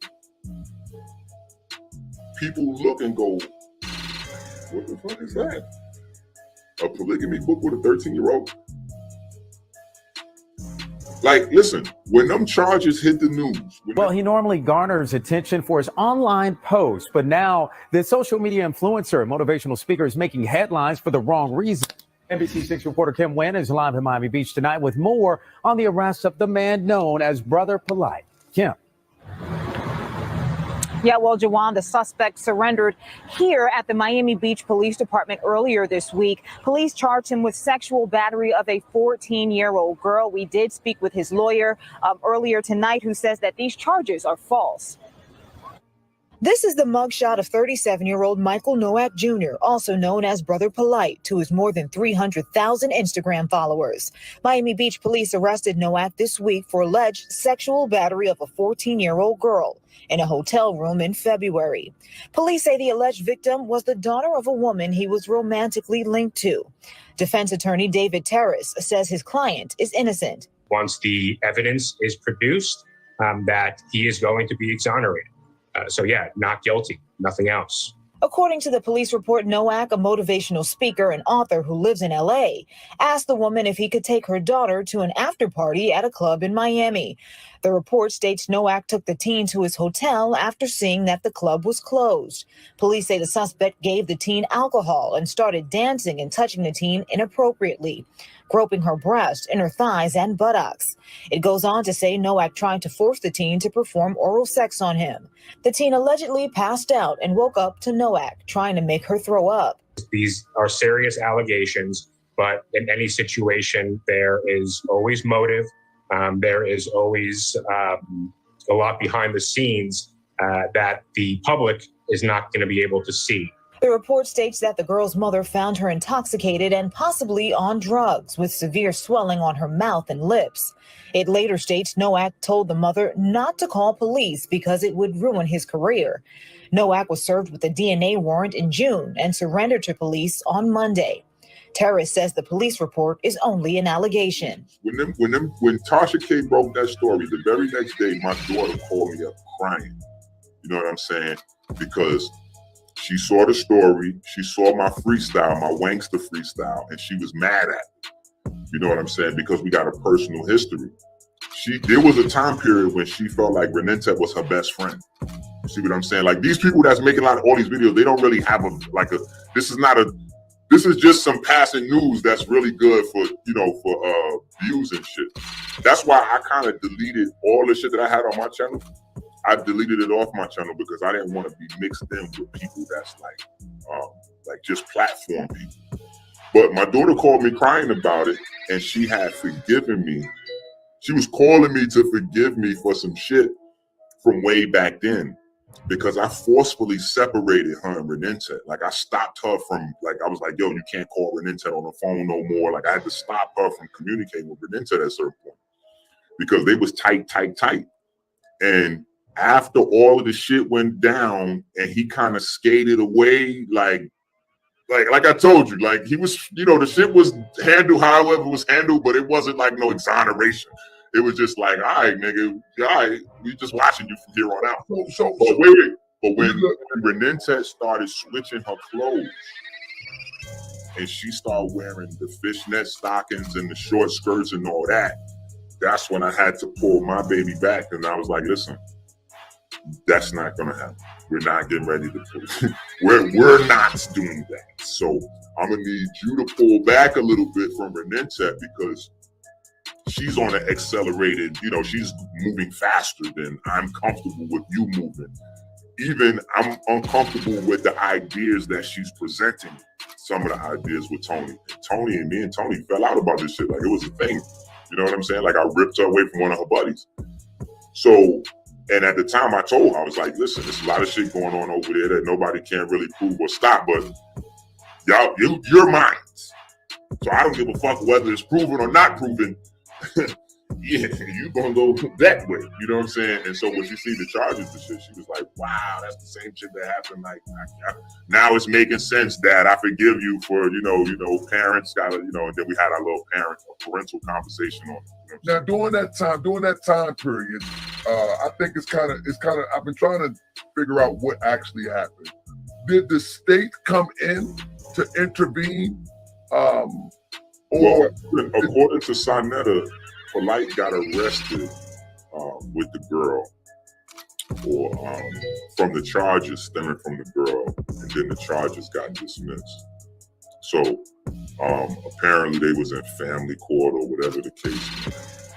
people look and go, what the fuck is that? A polygamy book with a 13-year-old? Like, listen, when them charges hit the news. Well, he normally garners attention for his online posts, but now the social media influencer, motivational speaker, is making headlines for the wrong reason. NBC6 reporter Kim Nguyen is live in Miami Beach tonight with more on the arrest of the man known as Brother Polite. Kim. Yeah, well, Jawan, the suspect surrendered here at the Miami Beach Police Department earlier this week. Police charged him with sexual battery of a 14-year-old girl. We did speak with his lawyer earlier tonight, who says that these charges are false. This is the mugshot of 37-year-old Michael Nowak Jr., also known as Brother Polite, to his more than 300,000 Instagram followers. Miami Beach police arrested Nowak this week for alleged sexual battery of a 14-year-old girl in a hotel room in February. Police say the alleged victim was the daughter of a woman he was romantically linked to. Defense attorney David Terrace says his client is innocent. once the evidence is produced, that he is going to be exonerated. So yeah, not guilty, nothing else. According to the police report, Nowak, a motivational speaker and author who lives in L.A., asked the woman if he could take her daughter to an after party at a club in Miami. The report states Nowak took the teen to his hotel after seeing that the club was closed. Police say the suspect gave the teen alcohol and started dancing and touching the teen inappropriately, groping her breast, inner thighs, and buttocks. It goes on to say Nowak tried to force the teen to perform oral sex on him. The teen allegedly passed out and woke up to Nowak trying to make her throw up. These are serious allegations, but in any situation, there is always motive. There is always a lot behind the scenes that the public is not going to be able to see. The report states that the girl's mother found her intoxicated and possibly on drugs, with severe swelling on her mouth and lips. It later states Nowak told the mother not to call police because it would ruin his career. Nowak was served with a DNA warrant in June and surrendered to police on Monday. Terrace says the police report is only an allegation. When Tasha K broke that story, the very next day, my daughter called me up crying. You know what I'm saying? Because she saw the story, she saw my freestyle, my Wankster freestyle, and she was mad at me. You know what I'm saying? Because we got a personal history. There was a time period when she felt like Renente was her best friend. You see what I'm saying? Like, these people that's making all these videos, they don't really have this is just some passing news that's really good for, for views and shit. That's why I kind of deleted all the shit that I had on my channel. I deleted it off my channel because I didn't want to be mixed in with people that's like just platform people. But my daughter called me crying about it, and she had forgiven me. She was calling me to forgive me for some shit from way back then, because I forcefully separated her and Renente. Like, I stopped her from, I was like, yo, you can't call Renente on the phone no more. Like, I had to stop her from communicating with Renente at a certain point because they was tight. And after all of the shit went down and he kind of skated away, like I told you, like, he was, the shit was handled however it was handled, but it wasn't like no exoneration. It was just like, all right, nigga, all right, we just watching you from here on out. But when Renente started switching her clothes and she started wearing the fishnet stockings and the short skirts and all that, that's when I had to pull my baby back. And I was like, listen, that's not gonna happen. We're not getting ready to pull. We're not doing that. So I'm gonna need you to pull back a little bit from Renente because she's on an accelerated, she's moving faster than I'm comfortable with you moving. Even I'm uncomfortable with the ideas that she's presenting. Some of the ideas with Tony. Me and Tony fell out about this shit. Like, it was a thing. You know what I'm saying? Like, I ripped her away from one of her buddies. So, and at the time I told her, I was like, listen, there's a lot of shit going on over there that nobody can really prove or stop, but y'all, you're mine. So I don't give a fuck whether it's proven or not proven. Yeah, you gonna go that way. You know what I'm saying? And so when she see the charges and shit, she was like, wow, that's the same shit that happened. Like, now it's making sense, Dad. I forgive you for, parents gotta, and then we had our little parental conversation on it. Now, during that time period, I think it's kind of, I've been trying to figure out what actually happened. Did the state come in to intervene? Well, according to Saneter, Polite got arrested with the girl, or from the charges stemming from the girl, and then the charges got dismissed. So apparently they was in family court or whatever the case is.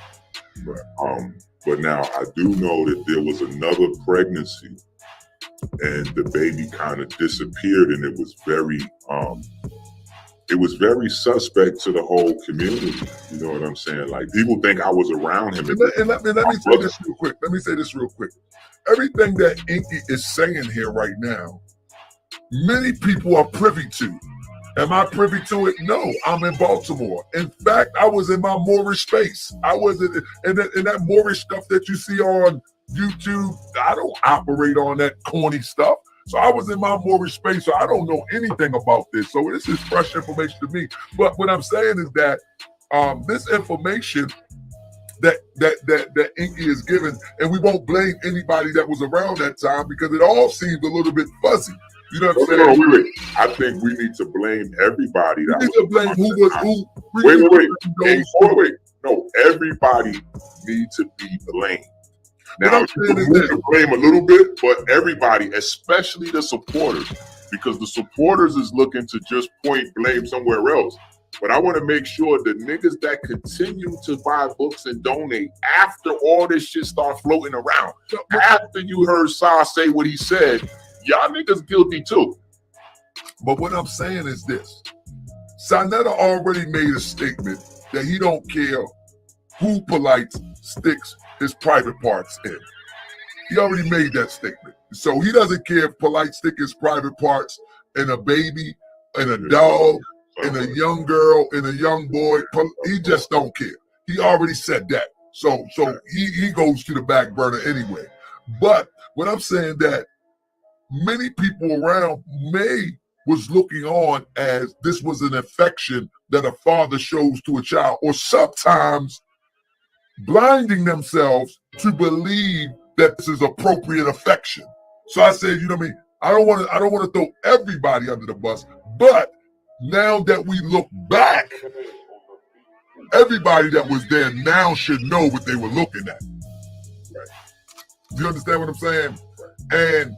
But now I do know that there was another pregnancy, and the baby kind of disappeared, and it was very suspect to the whole community. You know what I'm saying? Like, people think I was around him. And let me say this real quick. Everything that Enqi is saying here right now, many people are privy to. Am I privy to it? No, I'm in Baltimore. In fact, I was in my Moorish space. I was in that Moorish stuff that you see on YouTube. I don't operate on that corny stuff. So I was in my Moorish space, so I don't know anything about this. So this is fresh information to me. But what I'm saying is that this information that Enqi is given, and we won't blame anybody that was around that time because it all seemed a little bit fuzzy. You know what I'm saying? No, wait. I think we need to blame everybody. We need to blame who was who. Wait. No, everybody needs to be blamed. Now, you can blame a little bit, but everybody, especially the supporters, because the supporters is looking to just point blame somewhere else. But I want to make sure the niggas that continue to buy books and donate after all this shit start floating around, after you heard Sa say what he said, y'all niggas guilty too. But what I'm saying is this. Saneter already made a statement that he don't care who Polite sticks his private parts in. He already made that statement. So he doesn't care if Polite stick his private parts in a baby, in a dog, in a young girl, in a young boy. He just don't care. He already said that. So he goes to the back burner anyway. But what I'm saying that many people around was looking on as this was an affection that a father shows to a child, or sometimes blinding themselves to believe that this is appropriate affection. So I said, you know what I mean? I don't want to throw everybody under the bus, but now that we look back, everybody that was there now should know what they were looking at. Right. Do you understand what I'm saying? And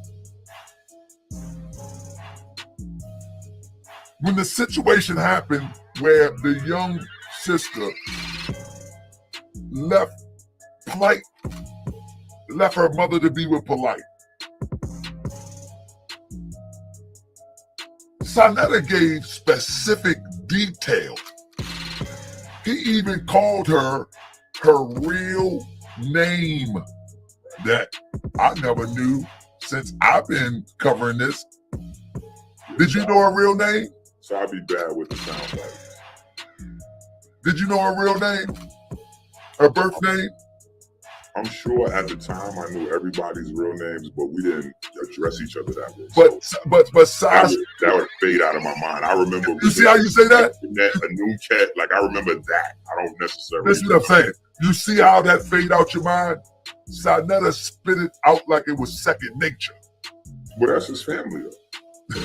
when the situation happened where the young sister left her mother to be with Polite, Saneter gave specific detail. He even called her real name that I never knew since I've been covering this. Did you know her real name? So I'll be bad with the sound bites. Did you know her real name? Her birth name? I'm sure at the time I knew everybody's real names, but we didn't address each other that way. But Sasha, that would fade out of my mind. I remember. You see how you say that? A new cat, like I remember that. I don't necessarily. That's what I'm saying. You see how that fade out your mind? Saneter spit it out like it was second nature. But that's his family, though.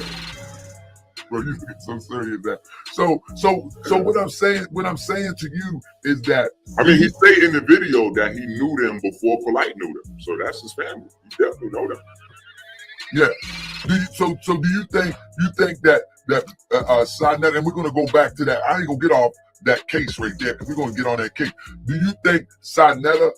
Bro, you get so serious that. So what I'm saying to you is that I mean, he said in the video that he knew them before Polite knew them. So that's his family. You definitely know them. Yeah. So do you think that Saneter, and we're gonna go back to that. I ain't gonna get off that case right there because we're gonna get on that case. Do you think Saneter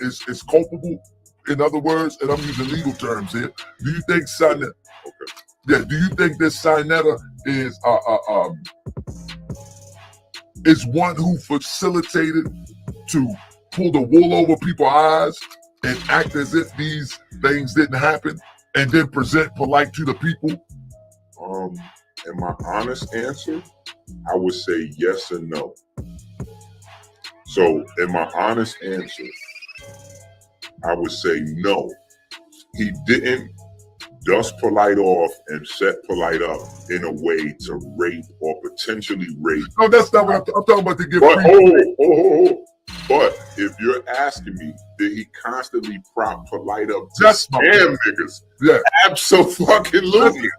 is culpable? In other words, and I'm using legal terms here. Do you think Saneter? Okay. Yeah. Do you think this Saneter is one who facilitated to pull the wool over people's eyes and act as if these things didn't happen, and then present Polite to the people? In my honest answer, I would say yes and no. So in my honest answer, I would say no. He didn't dust Polite off and set Polite up in a way to rape or potentially rape. No, that's not what I'm talking about. To give. But if you're asking me, did he constantly prop Polite up to scam niggas? Yeah, absolutely.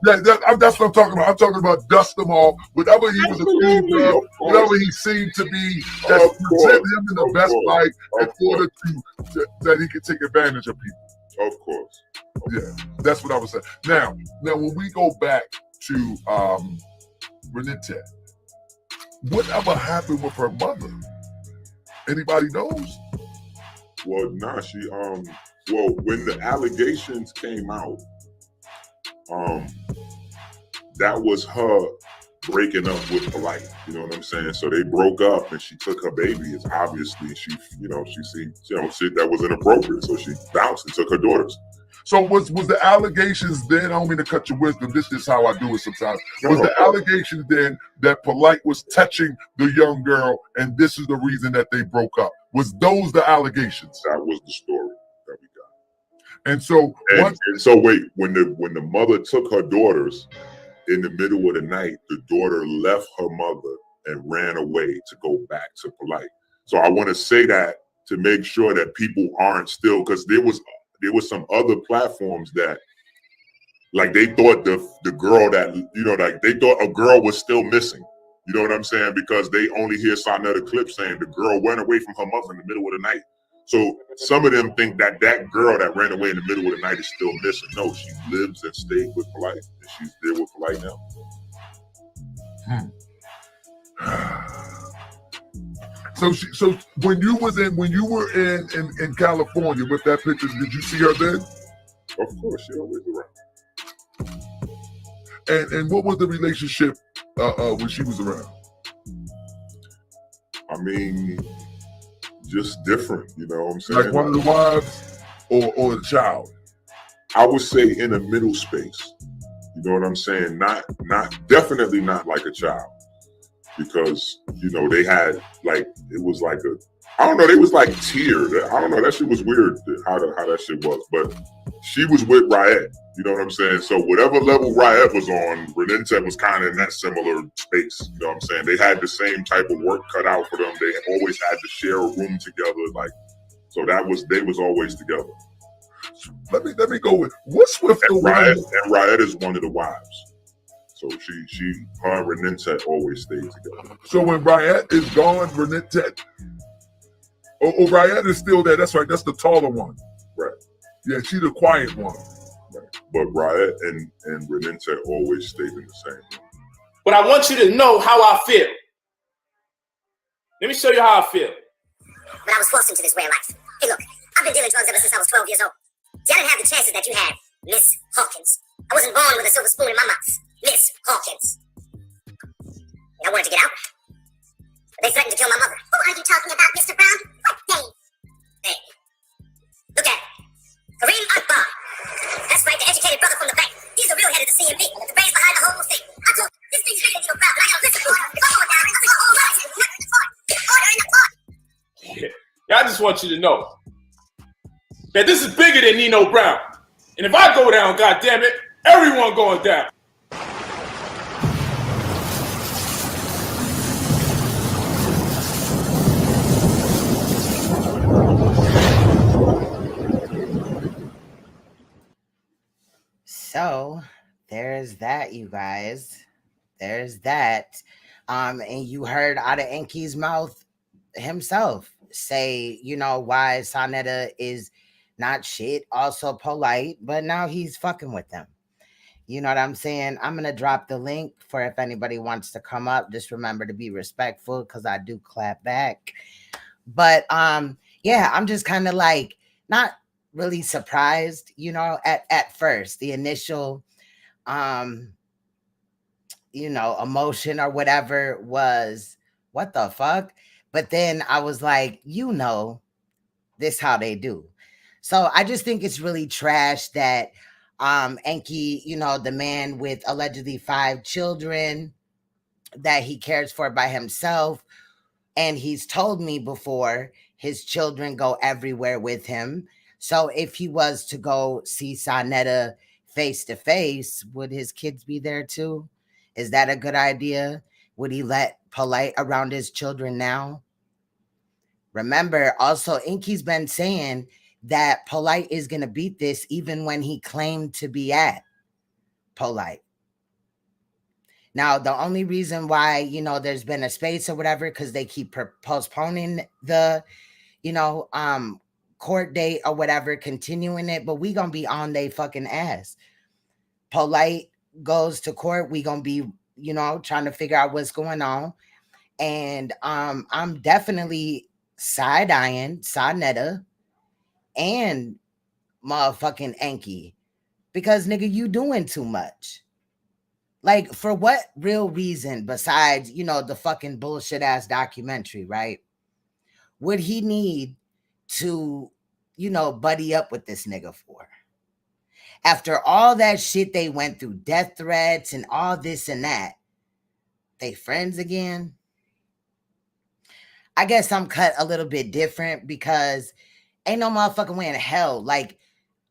That's what I'm talking about. I'm talking about dust them off. Whatever he was accused of, whatever he seemed to be, that present him in the best light in order to that he could take advantage of people. Of course. Yeah, that's what I was saying. Now when we go back to Renette, whatever happened with her mother? Anybody knows? Well, nah, she well, when the allegations came out, that was her breaking up with Polite. You know what I'm saying? So they broke up, and she took her baby. It's obviously she seen shit that was inappropriate, so she bounced and took her daughters. So was the allegations then? I don't mean to cut your wisdom. This is how I do it sometimes. Was the allegations then that Polite was touching the young girl, and this is the reason that they broke up? Was those the allegations? That was the story that we got. And so, so wait, when the mother took her daughters in the middle of the night, the daughter left her mother and ran away to go back to Polite. So I want to say that to make sure that people aren't still, because there was some other platforms that, like, they thought the girl that, you know, like they thought a girl was still missing. You know what I'm saying? Because they only hear Saneter clip saying the girl went away from her mother in the middle of the night. So some of them think that girl that ran away in the middle of the night is still missing. No, she lives and stayed with Polite, and she's there with Polite now. So when you were in California with that picture, did you see her then? Of course, she always around. And what was the relationship when she was around? I mean, just different, you know what I'm saying? Like one of the wives or the child? I would say in a middle space. You know what I'm saying? Definitely not like a child. Because, you know, they had like, it was like I don't know, they was like tiered. I don't know, that shit was weird how that shit was. But she was with Riot, you know what I'm saying? So whatever level Riot was on, Renente was kind of in that similar space, you know what I'm saying? They had the same type of work cut out for them. They always had to share a room together, like, so they was always together. Let me go with, what's with the Riot? And Riot is one of the wives. So her and Renente always stayed together. So when Riot is gone, Renente, Riot is still there. That's right. That's the taller one. Right. Yeah, she's the quiet one. Right. But Riot and Renente always stayed in the same room. But I want you to know how I feel. Let me show you how I feel. But I was forced into this way of life. Hey, look, I've been dealing drugs ever since I was 12 years old. See, I didn't have the chances that you had, Miss Hawkins. I wasn't born with a silver spoon in my mouth. Miss Hawkins. I wanted to get out. But they threatened to kill my mother. Who are you talking about, Mr. Brown? What day? Hey. Look at it. Kareem Akbar. That's right, the educated brother from the bank. He's the real head of the CMB. The brains behind the whole thing. I told you, this thing's bigger than your Brown. I gotta listen to it. Come on now. It's all right. Order in the court. Yeah, I just want you to know that this is bigger than Nino Brown. And if I go down, goddamn it, everyone going down. So there's that, you guys. There's that. And you heard out of Enqi's mouth himself say, you know, why Saneter is not shit, also polite, but now he's fucking with them. You know what I'm saying? I'm going to drop the link for if anybody wants to come up. Just remember to be respectful because I do clap back. But yeah, I'm just kind of like not really surprised, you know, at first. The initial you know, emotion or whatever was what the fuck? But then I was like, you know, this how they do. So I just think it's really trash that Enqi, you know, the man with allegedly 5 children that he cares for by himself, and he's told me before his children go everywhere with him. So if he was to go see Saneter face to face, would his kids be there too? Is that a good idea? Would he let Polite around his children now? Remember, also, Enqi's been saying that Polite is going to beat this even when he claimed to be at Polite. Now, the only reason why, you know, there's been a space or whatever, because they keep postponing the, you know, court date or whatever, continuing it, but we going to be on they fucking ass. Polite goes to court, we going to be, you know, trying to figure out what's going on. And I'm definitely side-eyeing Saneter and motherfucking Enqi because, nigga, you doing too much. Like, for what real reason besides, you know, the fucking bullshit-ass documentary, right? Would he need to, you know, buddy up with this nigga for? After all that shit they went through, death threats and all this and that, they friends again? I guess I'm cut a little bit different because ain't no motherfucking way in hell. Like,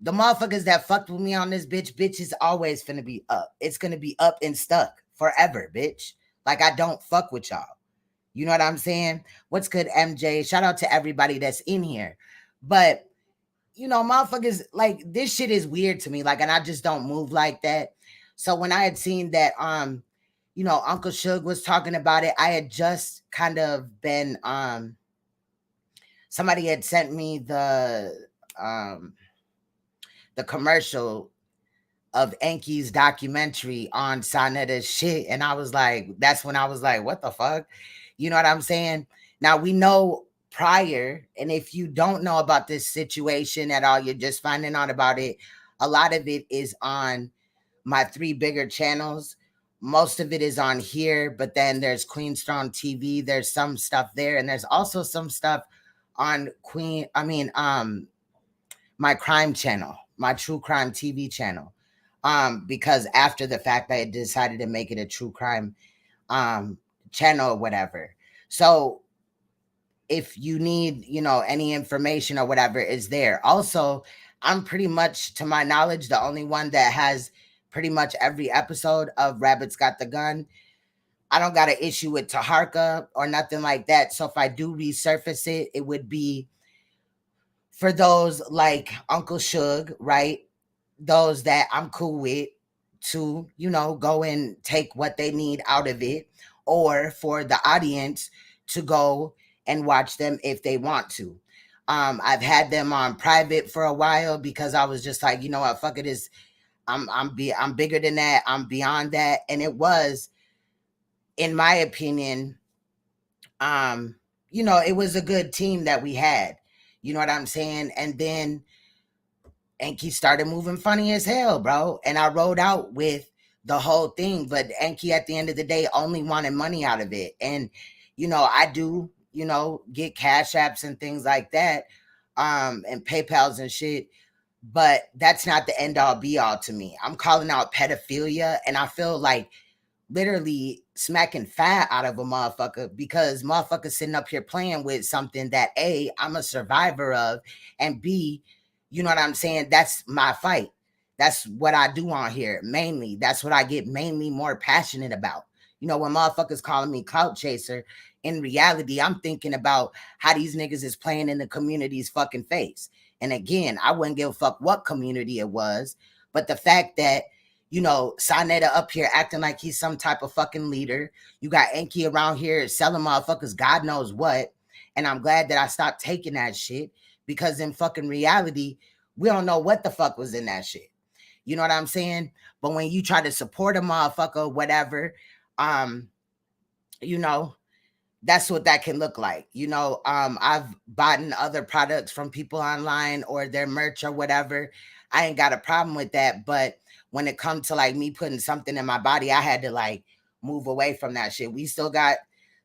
the motherfuckers that fucked with me on this bitch is always finna be up. It's gonna be up and stuck forever, bitch. Like, I don't fuck with y'all. You know what I'm saying? What's good, MJ? Shout out to everybody that's in here. But, you know, motherfuckers, like, this shit is weird to me. Like, and I just don't move like that. So when I had seen that, you know, Uncle Suge was talking about it, I had just kind of been, somebody had sent me the commercial of Enqi's documentary on Saneter's shit. And I was like, that's when I was like, what the fuck? You know what I'm saying? Now we know prior, and if you don't know about this situation at all, you're just finding out about it. A lot of it is on my 3 bigger channels. Most of it is on here, but then there's Queenstone TV. There's some stuff there, and there's also some stuff on my crime channel, my true crime TV channel. Because after the fact, I had decided to make it a true crime channel or whatever. So if you need, you know, any information or whatever is there. Also, I'm pretty much, to my knowledge, the only one that has pretty much every episode of Rabbit's Got the Gun. I don't got an issue with Taharka or nothing like that. So if I do resurface it, it would be for those like Uncle Suge, right? Those that I'm cool with to, you know, go and take what they need out of it, or for the audience to go and watch them if they want to. I've had them on private for a while because I was just like, you know what, fuck it, is I'm bigger than that. I'm beyond that. And it was, in my opinion, you know, it was a good team that we had. You know what I'm saying? And then Enqi started moving funny as hell, bro. And I rode out with the whole thing. But Enqi, at the end of the day, only wanted money out of it. And, you know, I do, you know, get cash apps and things like that, and PayPals and shit. But that's not the end all be all to me. I'm calling out pedophilia, and I feel like literally smacking fat out of a motherfucker because motherfuckers sitting up here playing with something that A, I'm a survivor of, and B, you know what I'm saying? That's my fight. That's what I do on here, mainly. That's what I get mainly more passionate about. You know, when motherfuckers calling me clout chaser, in reality, I'm thinking about how these niggas is playing in the community's fucking face. And again, I wouldn't give a fuck what community it was, but the fact that, you know, Saneter up here acting like he's some type of fucking leader. You got Enqi around here selling motherfuckers God knows what. And I'm glad that I stopped taking that shit, because in fucking reality, we don't know what the fuck was in that shit. You know what I'm saying? But when you try to support a motherfucker, whatever, you know, that's what that can look like. You know, I've bought other products from people online or their merch or whatever. I ain't got a problem with that. But when it comes to like me putting something in my body, I had to like move away from that shit. We still got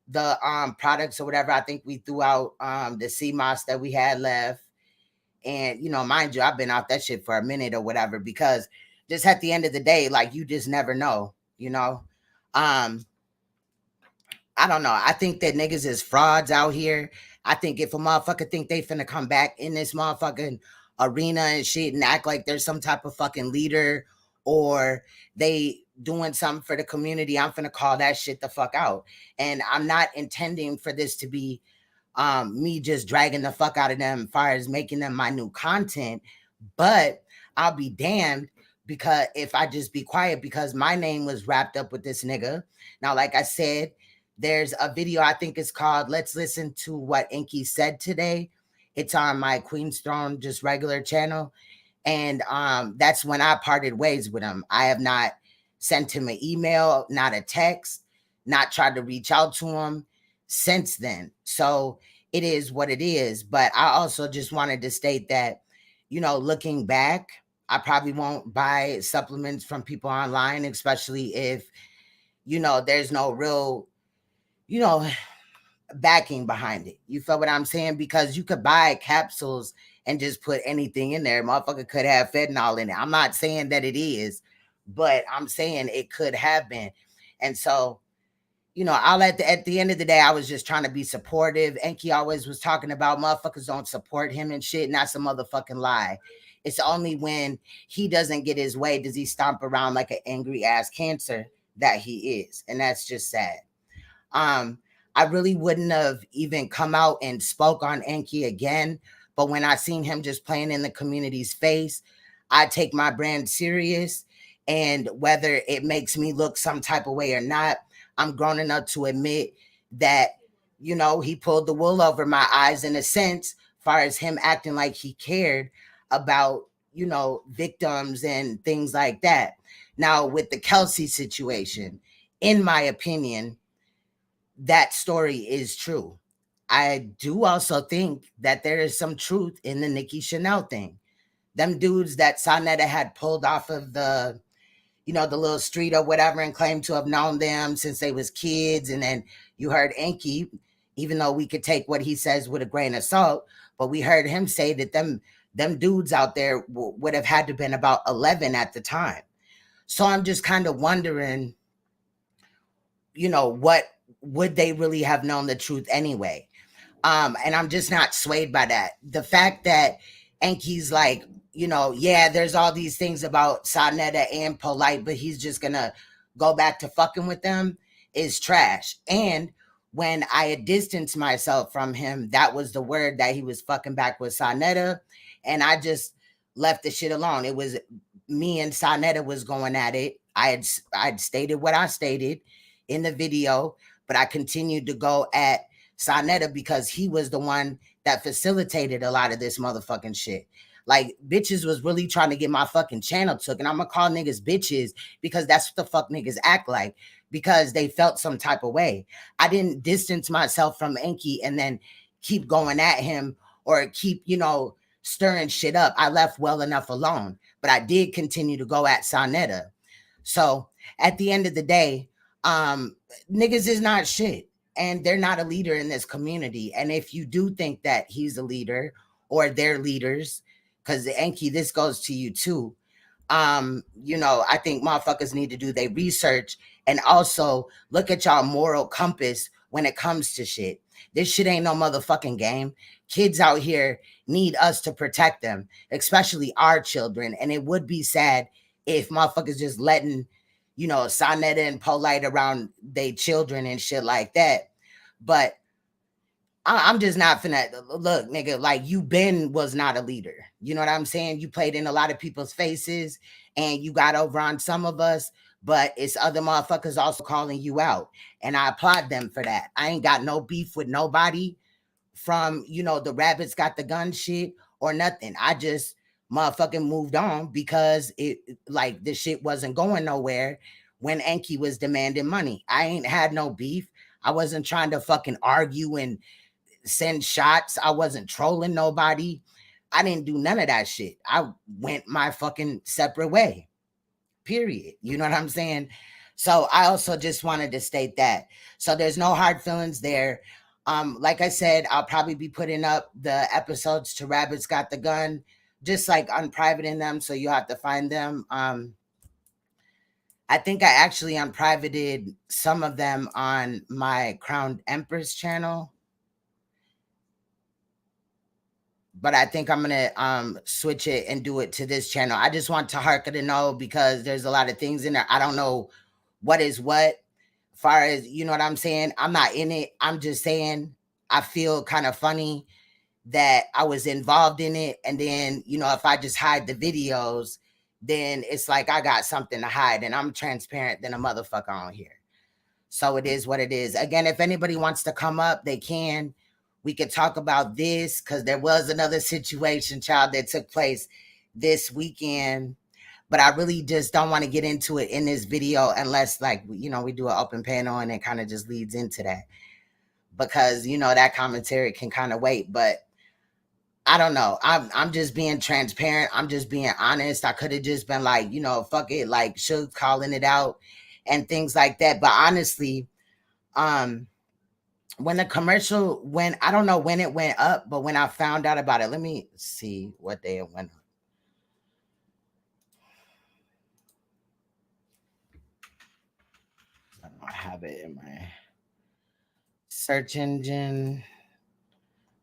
the products or whatever. I think we threw out the CMOS that we had left. And, you know, mind you, I've been out that shit for a minute or whatever, because just at the end of the day, like, you just never know, you know? I don't know. I think that niggas is frauds out here. I think if a motherfucker think they finna come back in this motherfucking arena and shit and act like there's some type of fucking leader or they doing something for the community, I'm finna call that shit the fuck out. And I'm not intending for this to be me just dragging the fuck out of them as far as making them my new content. But I'll be damned because if I just be quiet, because my name was wrapped up with this nigga. Now, like I said, there's a video, I think it's called Let's Listen to What Enqi Said Today. It's on my Queen's Throne, just regular channel. And that's when I parted ways with him. I have not sent him an email, not a text, not tried to reach out to him since then. So it is what it is. But I also just wanted to state that, you know, looking back, I probably won't buy supplements from people online, especially if, you know, there's no real, you know, backing behind it. You feel what I'm saying? Because you could buy capsules and just put anything in there. Motherfucker could have fentanyl in it. I'm not saying that it is, but I'm saying it could have been. And so, you know, at the end of the day, I was just trying to be supportive. Enqi always was talking about motherfuckers don't support him and shit, and that's a motherfucking lie. It's only when he doesn't get his way does he stomp around like an angry ass cancer that he is. And that's just sad. I really wouldn't have even come out and spoke on Enqi again. But when I seen him just playing in the community's face, I take my brand serious. And whether it makes me look some type of way or not, I'm grown enough to admit that, you know, he pulled the wool over my eyes in a sense, as far as him acting like he cared about, you know, victims and things like that. Now, with the Kelsey situation, in my opinion, that story is true. I do also think that there is some truth in the Nikki Chanel thing. Them dudes that Saneter had pulled off of the, you know, the little street or whatever and claimed to have known them since they was kids. And then you heard Enqi, even though we could take what he says with a grain of salt, but we heard him say that them dudes out there would have had to been about 11 at the time. So I'm just kind of wondering, you know, what would they really have known the truth anyway? And I'm just not swayed by that. The fact that Enqi's like, you know, yeah, there's all these things about Saneter and Polite, but he's just gonna go back to fucking with them is trash. And when I had distanced myself from him, that was the word that he was fucking back with Saneter. And I just left the shit alone. It was me and Saneter was going at it. I'd stated what I stated in the video, but I continued to go at Saneter because he was the one that facilitated a lot of this motherfucking shit. Like, bitches was really trying to get my fucking channel took, and I'm gonna call niggas bitches because that's what the fuck niggas act like, because they felt some type of way. I didn't distance myself from Enqi and then keep going at him or keep, you know, stirring shit up. I left well enough alone, but I did continue to go at Saneter. So at the end of the day, niggas is not shit, and they're not a leader in this community. And if you do think that he's a leader or they're leaders, because Enqi, this goes to you too. You know, I think motherfuckers need to do their research and also look at y'all moral compass when it comes to shit. This shit ain't no motherfucking game. Kids out here need us to protect them, especially our children. And it would be sad if motherfuckers just letting, you know, Saneter and Polite around their children and shit like that. But I'm just not finna look, nigga, like you was not a leader. You know what I'm saying? You played in a lot of people's faces and you got over on some of us, but it's other motherfuckers also calling you out. And I applaud them for that. I ain't got no beef with nobody from, you know, the rabbits got the gun shit or nothing. I just motherfucking moved on because it, like, the shit wasn't going nowhere when Enqi was demanding money. I ain't had no beef. I wasn't trying to fucking argue and send shots. I wasn't trolling nobody. I didn't do none of that shit. I went my fucking separate way, period. You know what I'm saying? So I also just wanted to state that. So there's no hard feelings there. Like I said, I'll probably be putting up the episodes to Rabbits Got the Gun, just like unprivating them, so you have to find them. I think I actually unprivated some of them on my Crowned Empress channel, but I think I'm gonna switch it and do it to this channel. I just want Taharka to know, because there's a lot of things in there. I don't know what is what, as far as, you know what I'm saying? I'm not in it. I'm just saying I feel kind of funny that I was involved in it. And then, you know, if I just hide the videos, then it's like I got something to hide, and I'm transparent than a motherfucker on here. So it is what it is. Again, if anybody wants to come up, they can. We could talk about this, because there was another situation, child, that took place this weekend. But I really just don't want to get into it in this video unless, like, you know, we do an open panel and it kind of just leads into that. Because, you know, that commentary can kind of wait. But I don't know. I'm just being transparent. I'm just being honest. I could have just been like, you know, fuck it, like Suge calling it out and things like that. But honestly, when the commercial went, I don't know when it went up, but when I found out about it, let me see what day it went up. I don't have it in my search engine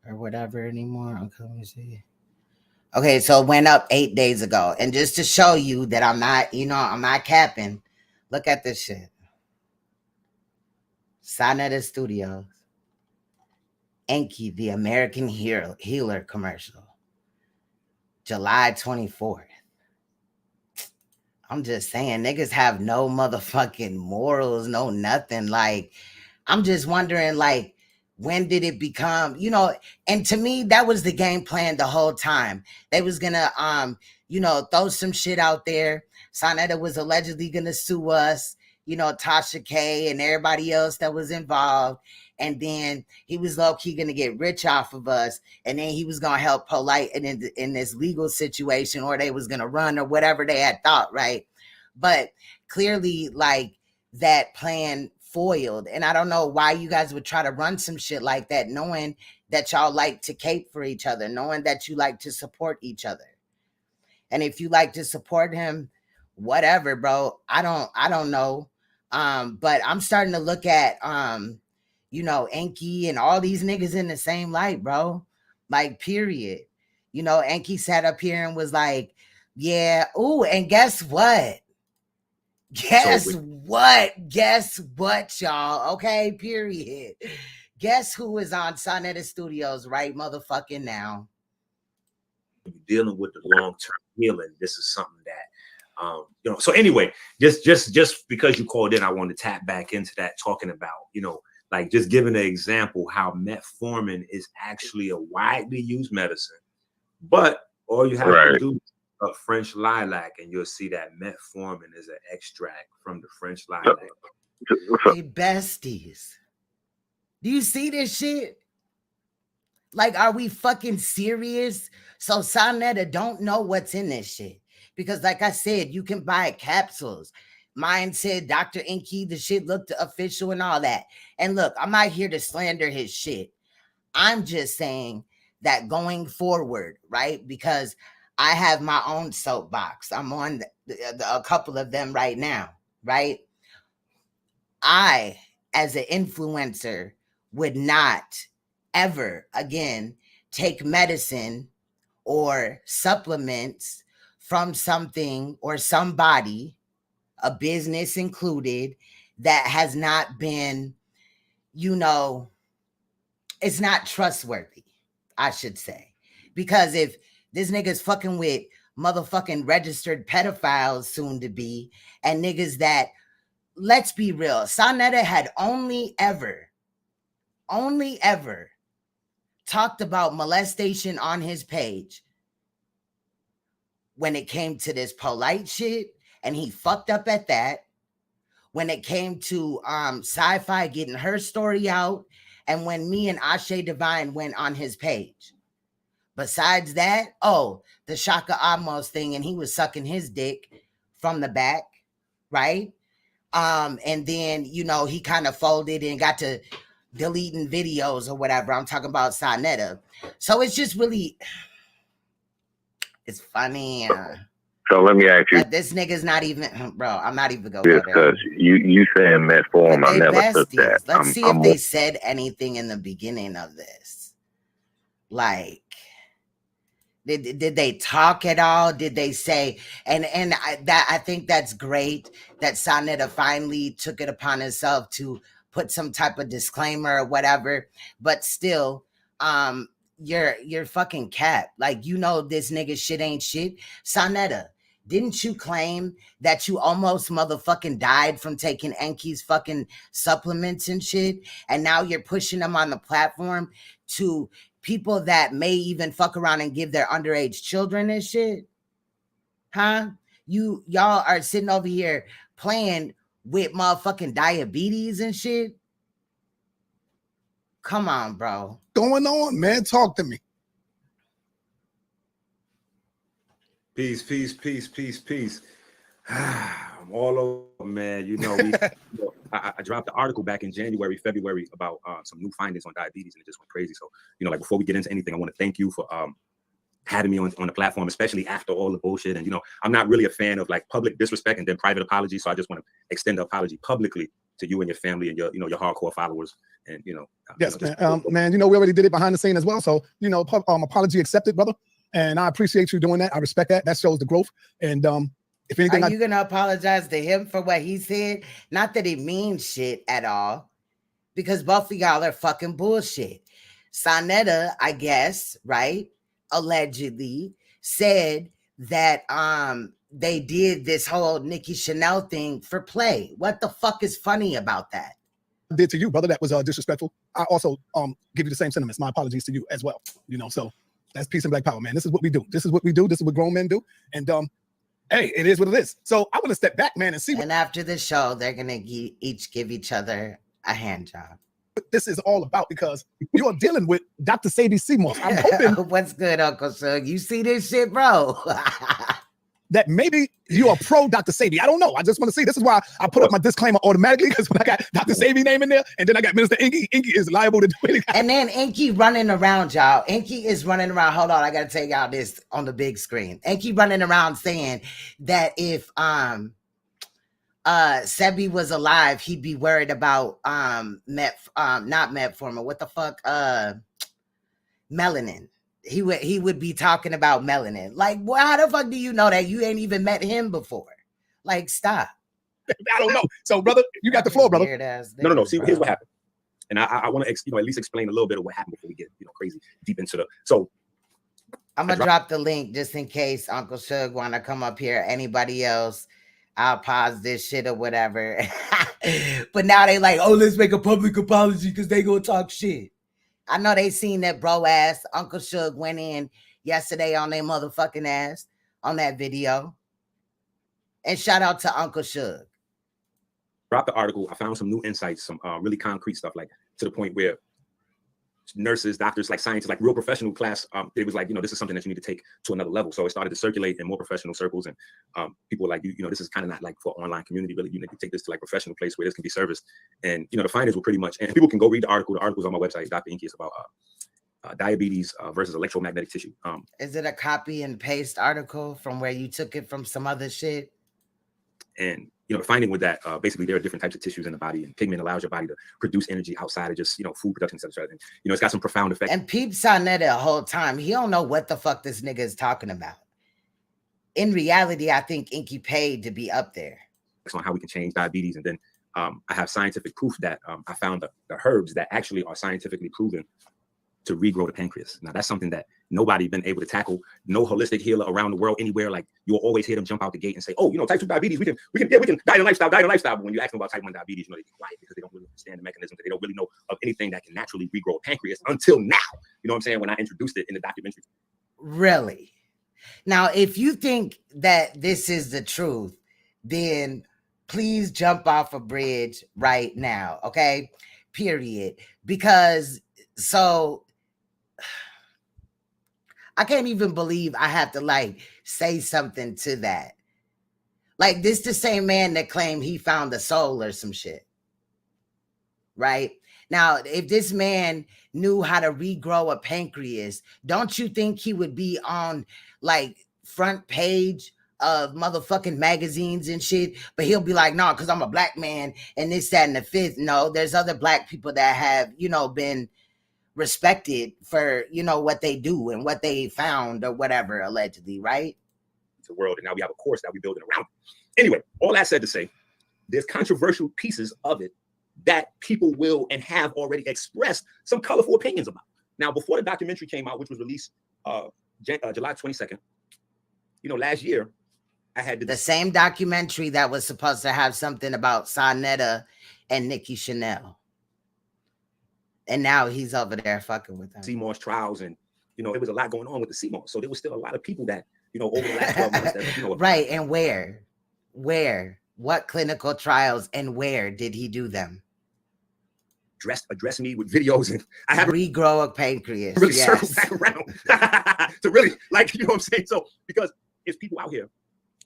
or whatever anymore. Okay, let me see. Okay, so it went up 8 days ago. And just to show you that I'm not, you know, I'm not capping, look at this shit. Saneter Studios. Enqi, the American Healer commercial, July 24th. I'm just saying, niggas have no motherfucking morals, no nothing. Like, I'm just wondering, like, when did it become, you know, and to me, that was the game plan the whole time. They was gonna, you know, throw some shit out there. Saneter was allegedly gonna sue us, you know, Tasha K and everybody else that was involved. And then he was low-key gonna get rich off of us. And then he was gonna help Polite in this legal situation, or they was gonna run or whatever they had thought, right? But clearly, like, that plan foiled. And I don't know why you guys would try to run some shit like that, knowing that y'all like to cape for each other, knowing that you like to support each other. And if you like to support him, whatever, bro. I don't know. But I'm starting to look at you know, Enqi and all these niggas in the same light, bro. Like, period. You know, Enqi sat up here and was like, yeah, ooh, and guess what? Guess what, y'all? Okay, period. Guess who is on Sanetee Studios right motherfucking now? Dealing with the long-term healing, this is something that you know. So anyway, just because you called in, I want to tap back into that, talking about, you know, like, just giving an example how metformin is actually a widely used medicine, but all you have to do is a French lilac, and you'll see that metformin is an extract from the French lilac. Hey, besties, do you see this shit? Like, are we fucking serious? So Saneter don't know what's in this shit. Because like I said, you can buy capsules. Mine said Dr. Enqi, the shit looked official and all that. And look, I'm not here to slander his shit. I'm just saying that going forward, right? Because I have my own soapbox. I'm on a couple of them right now, right? I, as an influencer, would not ever again take medicine or supplements from something or somebody, a business included, that has not been, you know, it's not trustworthy, I should say. Because if this nigga's fucking with motherfucking registered pedophiles soon to be, and niggas that, let's be real, Saneter had only ever talked about molestation on his page when it came to this Polite shit, and he fucked up at that. When it came to Sci-Fi getting her story out, and when me and Ashe Divine went on his page. Besides that, oh, the Shaka Amos thing, and he was sucking his dick from the back, right? And then, you know, he kind of folded and got to deleting videos or whatever. I'm talking about Saneter. So it's just really, it's funny. So let me ask you. This nigga's not even, bro, I'm not even going to because you saying metformin, I never besties. took that. Let's see if they said anything in the beginning of this. Like, did they talk at all? Did they say, and I think that's great that Saneter finally took it upon himself to put some type of disclaimer or whatever, but still, you're fucking cap. Like, you know, this nigga shit ain't shit. Saneter, didn't you claim that you almost motherfucking died from taking Enqi's fucking supplements and shit? And now you're pushing them on the platform to people that may even fuck around and give their underage children and shit? Huh? Y'all are sitting over here playing with motherfucking diabetes and shit? Come on, bro. Going on, man? Talk to me. Peace. I'm all over, man. You know, I dropped the article back in January, February about some new findings on diabetes, and it just went crazy. So, you know, like, before we get into anything, I want to thank you for having me on the platform, especially after all the bullshit. And, you know, I'm not really a fan of like public disrespect and then private apology. So I just want to extend the apology publicly to you and your family and your, you know, your hardcore followers. And, you know, yes, man, you know, we already did it behind the scene as well. So, you know, apology accepted, brother. And I appreciate you doing that. I respect that. That shows the growth. And if anything, are you gonna apologize to him for what he said? Not that it means shit at all, because both of y'all are fucking bullshit. Saneter, I guess, right, allegedly said that they did this whole Nikki Chanel thing for play. What the fuck is funny about that? Did to you, brother, that was disrespectful. I also give you the same sentiments. My apologies to you as well. You know, so that's peace and black power, man. This is what we do. This is what we do. This is what grown men do. And hey, it is what it is. So I want to step back, man, and see. And after the show, they're gonna each give each other a hand job. What this is all about, because you're dealing with Dr. Sadie Seymour. I'm hoping. What's good, Uncle Shug? You see this shit, bro? That maybe you're a pro Dr. Sadie. I don't know. I just want to see. This is why I put up my disclaimer automatically, because when I got Dr. Sadie name in there, and then I got Minister Enqi, Enqi is liable to do anything. And then Enqi running around, y'all. Enqi is running around. Hold on, I gotta tell y'all this on the big screen. Enqi running around saying that if Sebi was alive, he'd be worried about not metformin. What the fuck? Melanin. He would be talking about melanin. Like, well, how the fuck do you know that? You ain't even met him before. Like, stop. I don't know. So, brother, you got the floor, brother. No. See, here's what happened. And I want to, at least explain a little bit of what happened before we get, crazy deep into the. So, I'm gonna drop the link just in case Uncle Shug want to come up here. Anybody else? I'll pause this shit or whatever. But now they like, oh, let's make a public apology because they gonna talk shit. I know they seen that bro ass. Uncle Shug went in yesterday on their motherfucking ass on that video. And shout out to Uncle Shug. Dropped the article. I found some new insights, some really concrete stuff, like to the point where nurses, doctors, like scientists, like real professional class, it was like, this is something that you need to take to another level. So it started to circulate in more professional circles, and people were like, this is kind of not like for online community, really. You need to take this to like professional place where this can be serviced. And the findings were pretty much, and people can go read the article. The article's on my website, Dr. Enqi. It's about diabetes versus electromagnetic tissue. Is it a copy and paste article from where you took it from some other shit? And the finding with that, basically there are different types of tissues in the body, and pigment allows your body to produce energy outside of just food production, etc. And it's got some profound effects. And Peep Saneter the whole time, he don't know what the fuck this nigga is talking about. In reality, I think Enqi paid to be up there. On how we can change diabetes, and then I have scientific proof that I found the herbs that actually are scientifically proven to regrow the pancreas. Now that's something that nobody been able to tackle. No holistic healer around the world anywhere. Like you'll always hear them jump out the gate and say, "Oh, type 2 diabetes, we can diet and lifestyle. But when you ask them about type 1 diabetes, they get quiet because they don't really understand the mechanism. They don't really know of anything that can naturally regrow a pancreas until now. You know what I'm saying? When I introduced it in the documentary. Really? Now, if you think that this is the truth, then please jump off a bridge right now, okay? Period. Because I can't even believe I have to say something to that. Like this the same man that claimed he found the soul or some shit. Right? Now, if this man knew how to regrow a pancreas, don't you think he would be on front page of motherfucking magazines and shit? But he'll be like, no, because I'm a black man and this, that, and the fifth. No, there's other black people that have, been respected for what they do and what they found or whatever, allegedly, right? The world, and now we have a course that we're building around. Anyway, all that said to say, there's controversial pieces of it that people will and have already expressed some colorful opinions about. Now, before the documentary came out, which was released July 22nd, last year, I had the same documentary that was supposed to have something about Saneter and Nikki Chanel. And now he's over there fucking with them. Seymour's trials, and it was a lot going on with the Seymour. So there was still a lot of people that over the last 12 months that right. And where, what clinical trials, and where did he do them? Address me with videos, and I have regrow a pancreas. Really circle back around to really what I'm saying. So because it's people out here,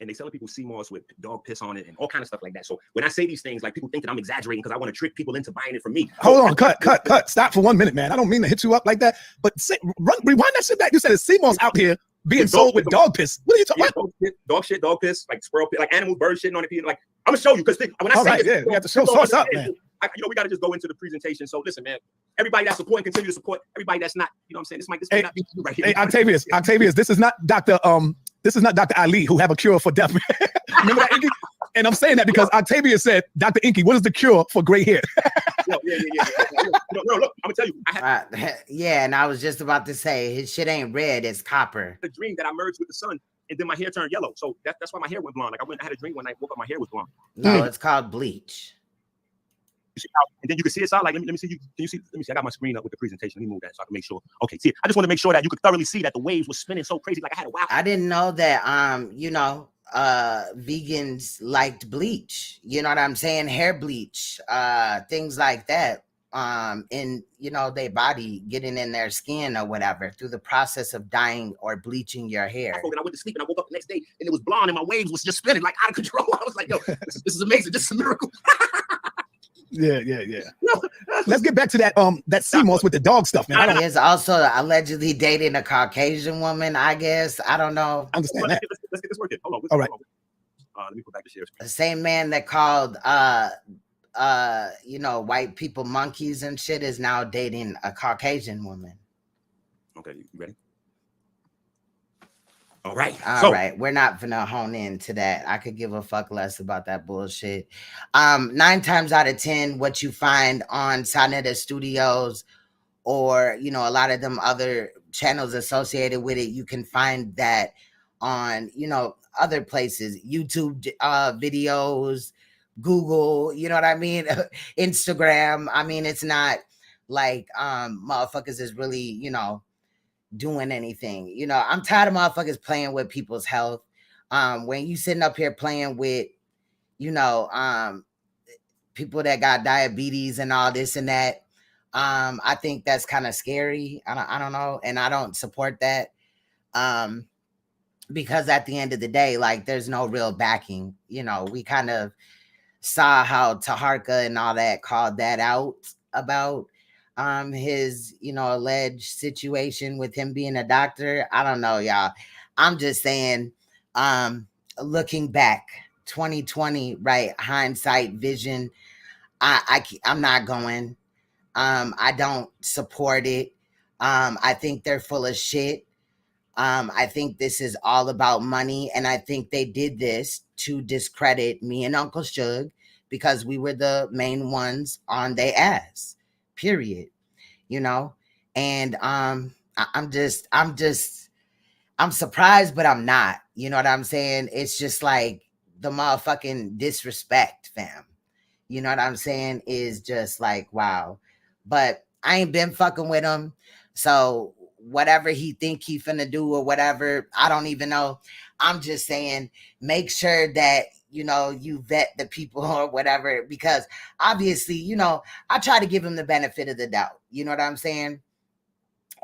and they selling people Seymour's with dog piss on it and all kind of stuff like that. So when I say these things, people think that I'm exaggerating because I want to trick people into buying it from me. Hold on, cut. Stop for 1 minute, man. I don't mean to hit you up like that, but rewind that shit back. You said it's Seymour's out here being sold with dog piss. What are you talking about? Dog shit, dog piss, squirrel piss, animal, bird shitting on it. I'm gonna show you because when I say this, you have to show source up, man. We got to just go into the presentation. So listen, man, everybody that's supporting, continue to support. Everybody that's not, what I'm saying, this might not be right here. Hey, Octavius, this is not Dr. Ali who have a cure for death. Remember that, Enqi? And I'm saying that because Octavius said, Dr. Enqi, what is the cure for gray hair? No, look, I'm gonna tell you. I had yeah, and I was just about to say his shit ain't red, it's copper. a dream that I merged with the sun, and then my hair turned yellow. So that's why my hair went blonde. Like I had a dream when I woke up, my hair was blonde. No, it's called bleach. You see how, and then you can see it. So like, let me see. Can you see? Let me see. I got my screen up with the presentation. Let me move that so I can make sure. Okay, see, I just want to make sure that you could thoroughly see that the waves were spinning so crazy. Like I had a wow. I didn't know that. You know, vegans liked bleach. You know what I'm saying? Hair bleach, things like that. In you know their body getting in their skin or whatever through the process of dyeing or bleaching your hair. And I went to sleep and I woke up the next day and it was blonde and my waves was just spinning like out of control. I was like, yo, this is amazing. This is a miracle. Yeah. Let's get back to that CMOS with the dog stuff, man. He is also allegedly dating a Caucasian woman, I guess. I don't know. I understand that. Let's get this working. Hold on. All right. Let me put back the share. The same man that called you know, white people monkeys and shit is now dating a Caucasian woman. Okay, you ready? All right. All right. We're not gonna hone into that. I could give a fuck less about that bullshit. 9 times out of 10, what you find on Saneter Studios or, you know, a lot of them other channels associated with it, you can find that on, you know, other places, YouTube videos, Google, you know what I mean? Instagram. I mean, it's not like motherfuckers is really, you know, doing anything. You know, I'm tired of motherfuckers playing with people's health. When you sitting up here playing with, you know, people that got diabetes and all this and that, I think that's kind of scary. I don't know, and I don't support that. Because at the end of the day, like, there's no real backing. You know, we kind of saw how Taharka and all that called that out about his, you know, alleged situation with him being a doctor. I don't know, y'all. I'm just saying, looking back, 2020, right? Hindsight, vision. I'm not going. I don't support it. I think they're full of shit. I think this is all about money, and I think they did this to discredit me and Uncle Suge because we were the main ones on their ass, period. You know, and I'm surprised, but I'm not. You know what I'm saying? It's just like the motherfucking disrespect, fam. You know what I'm saying? Is just like, wow. But I ain't been fucking with him, so whatever he think he finna do or whatever, I don't even know. I'm just saying, make sure that, you know, you vet the people or whatever, because obviously, you know, I try to give him the benefit of the doubt. You know what I'm saying?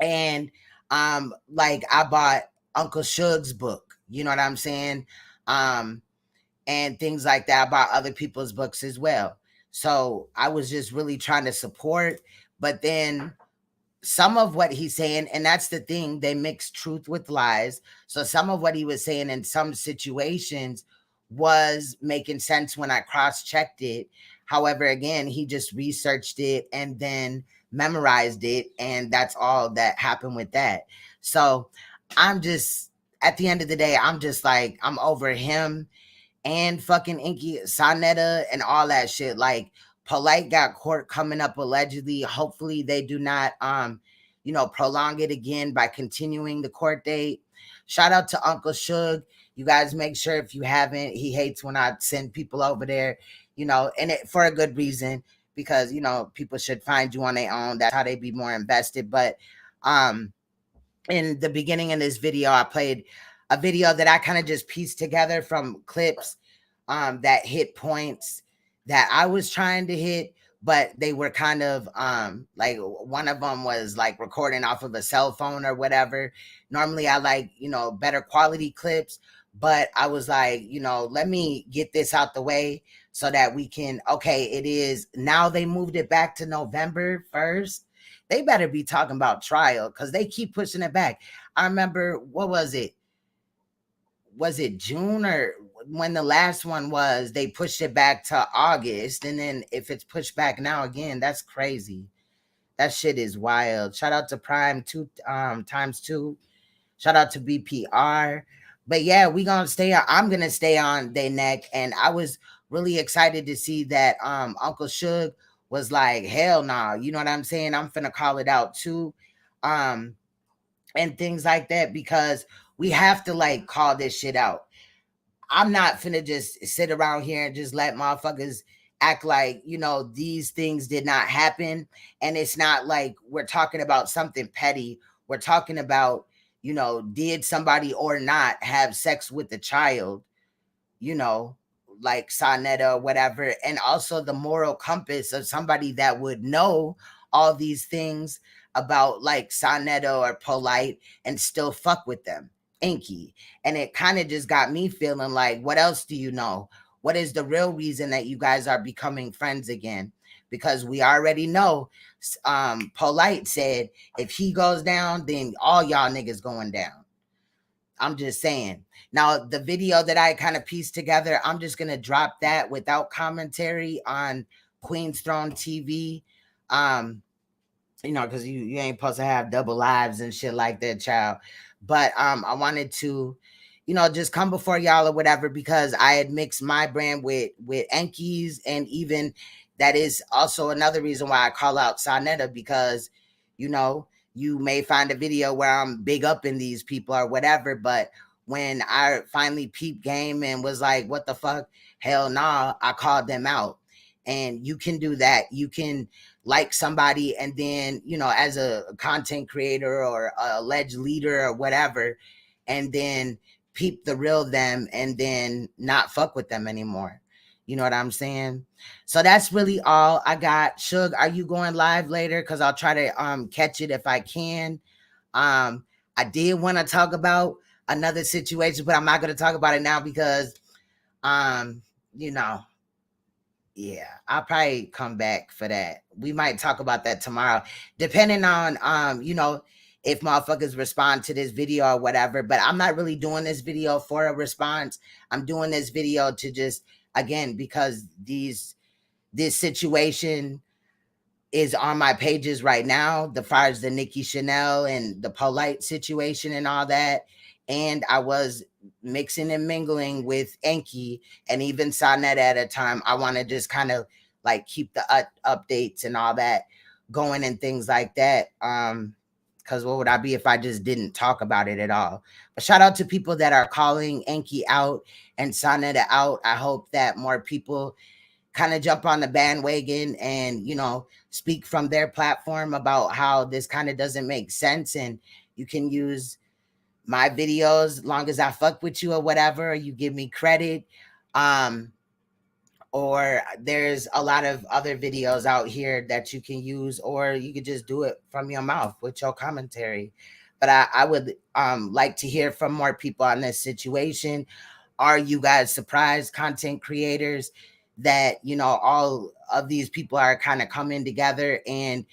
And like I bought Uncle Suge's book, you know what I'm saying? And things like that. I bought other people's books as well. So I was just really trying to support, but then some of what he's saying, and that's the thing, they mix truth with lies. So some of what he was saying in some situations was making sense when I cross-checked it. However, again, he just researched it and then memorized it, and that's all that happened with that. So I'm just, at the end of the day, I'm just like, I'm over him and fucking Enqi, Saneter, and all that shit. Like, Polite got court coming up allegedly. Hopefully they do not you know, prolong it again by continuing the court date. Shout out to Uncle Suge. You guys make sure, if you haven't, he hates when I send people over there, you know, and it for a good reason, because, you know, people should find you on their own. That's how they be more invested. But in the beginning of this video, I played a video that I kind of just pieced together from clips that hit points that I was trying to hit, but they were kind of like, one of them was like recording off of a cell phone or whatever. Normally I like, you know, better quality clips, but I was like, you know, let me get this out the way so that we can, okay, it is now, they moved it back to November 1st. They better be talking about trial, because they keep pushing it back. I remember, what was it? Was it June, or when the last one was, they pushed it back to August. And then if it's pushed back now again, that's crazy. That shit is wild. Shout out to Prime 2 times 2. Shout out to BPR. But yeah, we gonna stay on. I'm gonna stay on their neck. And I was really excited to see that Uncle Suge was like, hell nah, you know what I'm saying? I'm finna call it out too. And things like that, because we have to like call this shit out. I'm not finna just sit around here and just let motherfuckers act like, you know, these things did not happen. And it's not like we're talking about something petty. We're talking about, you know, did somebody or not have sex with the child, you know, like Saneter or whatever. And also the moral compass of somebody that would know all these things about like Saneter or Polite and still fuck with them. Enqi. And it kind of just got me feeling like, what else do you know? What is the real reason that you guys are becoming friends again? Because we already know Polite said if he goes down, then all y'all niggas going down. I'm just saying. Now, the video that I kind of pieced together, I'm just going to drop that without commentary on Queen's Throne TV. You know, because you ain't supposed to have double lives and shit like that, child. But I wanted to, you know, just come before y'all or whatever, because I had mixed my brand with Enqi's, and even that is also another reason why I call out Saneter, because, you know, you may find a video where I'm big up in these people or whatever, but when I finally peeped game and was like, what the fuck? Hell nah, I called them out. And you can do that. You can like somebody and then, you know, as a content creator or a alleged leader or whatever, and then peep the real them and then not fuck with them anymore. You know what I'm saying? So that's really all I got. Suge, are you going live later? Because I'll try to catch it if I can. I did want to talk about another situation, but I'm not going to talk about it now because, you know, yeah, I'll probably come back for that. We might talk about that tomorrow, depending on, you know, if motherfuckers respond to this video or whatever. But I'm not really doing this video for a response. I'm doing this video to just, again, because this situation is on my pages right now, as far as the Nikki Chanel and the Polite situation and all that. And I was mixing and mingling with Enqi and even Saneter at a time. I want to just kind of like keep the updates and all that going and things like that. Because what would I be if I just didn't talk about it at all? But shout out to people that are calling Enqi out and Saneter out. I hope that more people kind of jump on the bandwagon and, you know, speak from their platform about how this kind of doesn't make sense. And you can use my videos long as I fuck with you or whatever, or you give me credit. Or there's a lot of other videos out here that you can use, or you could just do it from your mouth with your commentary. But I would like to hear from more people on this situation. Are you guys surprised, content creators, that, you know, all of these people are kind of coming together? And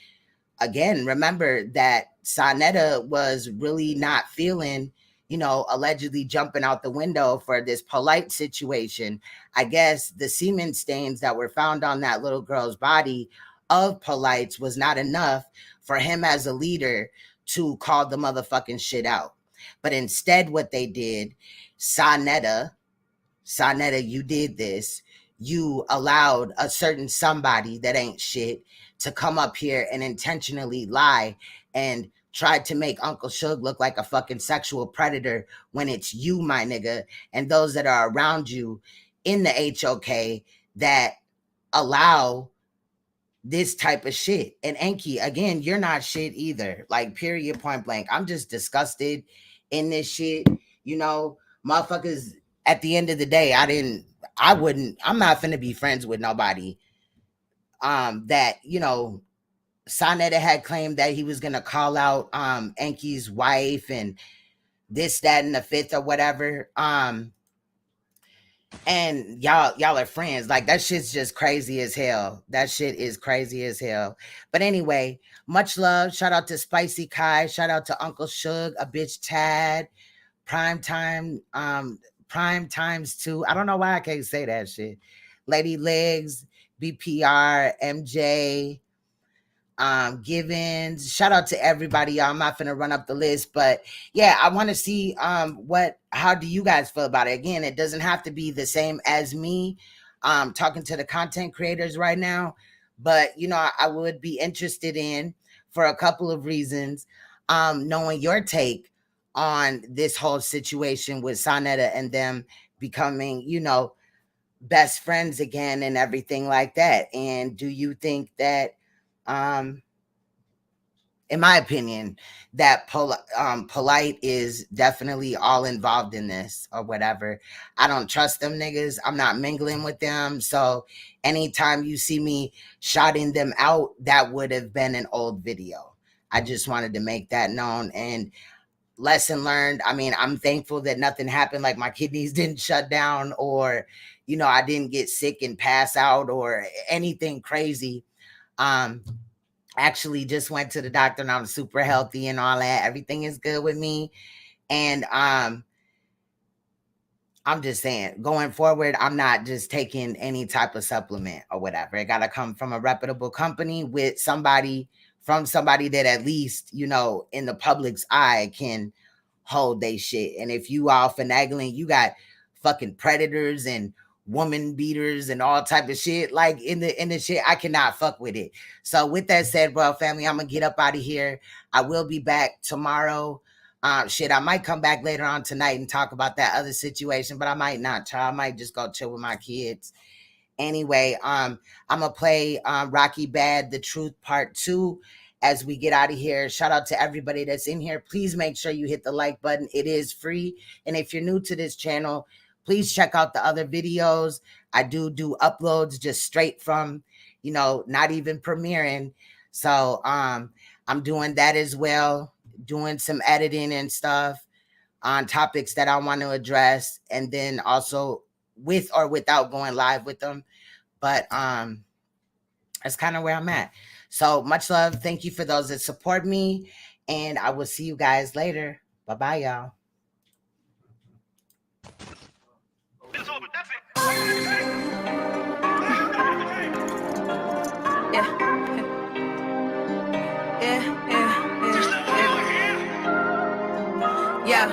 again, remember that Saneter was really not feeling, you know, allegedly jumping out the window for this Polite situation. I guess the semen stains that were found on that little girl's body of Polite's was not enough for him as a leader to call the motherfucking shit out. But instead what they did, Saneter, you did this. You allowed a certain somebody that ain't shit to come up here and intentionally lie and tried to make Uncle Suge look like a fucking sexual predator when it's you, my nigga, and those that are around you in the HOK that allow this type of shit. And Enqi, again, you're not shit either. Like, period, point blank. I'm just disgusted in this shit. You know, motherfuckers, at the end of the day, I'm not finna be friends with nobody that, you know, Saneter had claimed that he was gonna call out Enqi's wife and this, that, and the fifth or whatever. And y'all are friends. Like, that shit's just crazy as hell. That shit is crazy as hell. But anyway, much love. Shout out to Spicy Kai. Shout out to Uncle Suge, a bitch Tad, Prime Times 2. I don't know why I can't say that shit. Lady Legs, BPR, MJ, Givens. Shout out to everybody, y'all. I'm not finna run up the list, but yeah, I want to see how do you guys feel about it? Again, it doesn't have to be the same as me talking to the content creators right now, but you know, I would be interested in, for a couple of reasons, knowing your take on this whole situation with Saneter and them becoming, you know, best friends again and everything like that. And do you think that, in my opinion, that Polite is definitely all involved in this or whatever? I don't trust them niggas. I'm not mingling with them. So anytime you see me shouting them out, that would have been an old video. I just wanted to make that known. And lesson learned. I mean, I'm thankful that nothing happened, like my kidneys didn't shut down, or, you know, I didn't get sick and pass out or anything crazy. Actually just went to the doctor and I'm super healthy and all that. Everything is good with me. And I'm just saying, going forward, I'm not just taking any type of supplement or whatever. It got to come from a reputable company with somebody, from somebody that at least, you know, in the public's eye can hold they shit. And if you all finagling, you got fucking predators and woman beaters and all type of shit like in the shit, I cannot fuck with it. So with that said, bro, family, I'm gonna get up out of here. I will be back tomorrow. Shit, I might come back later on tonight and talk about that other situation, but I might not try. I might just go chill with my kids. Anyway, I'm gonna play Rocky Bad, The Truth Part 2 as we get out of here. Shout out to everybody that's in here. Please make sure you hit the like button. It is free. And if you're new to this channel, please check out the other videos. I do uploads just straight from, you know, not even premiering. So I'm doing that as well, doing some editing and stuff on topics that I want to address, and then also with or without going live with them. But that's kind of where I'm at. So much love. Thank you for those that support me, and I will see you guys later. Bye-bye, y'all. Yeah,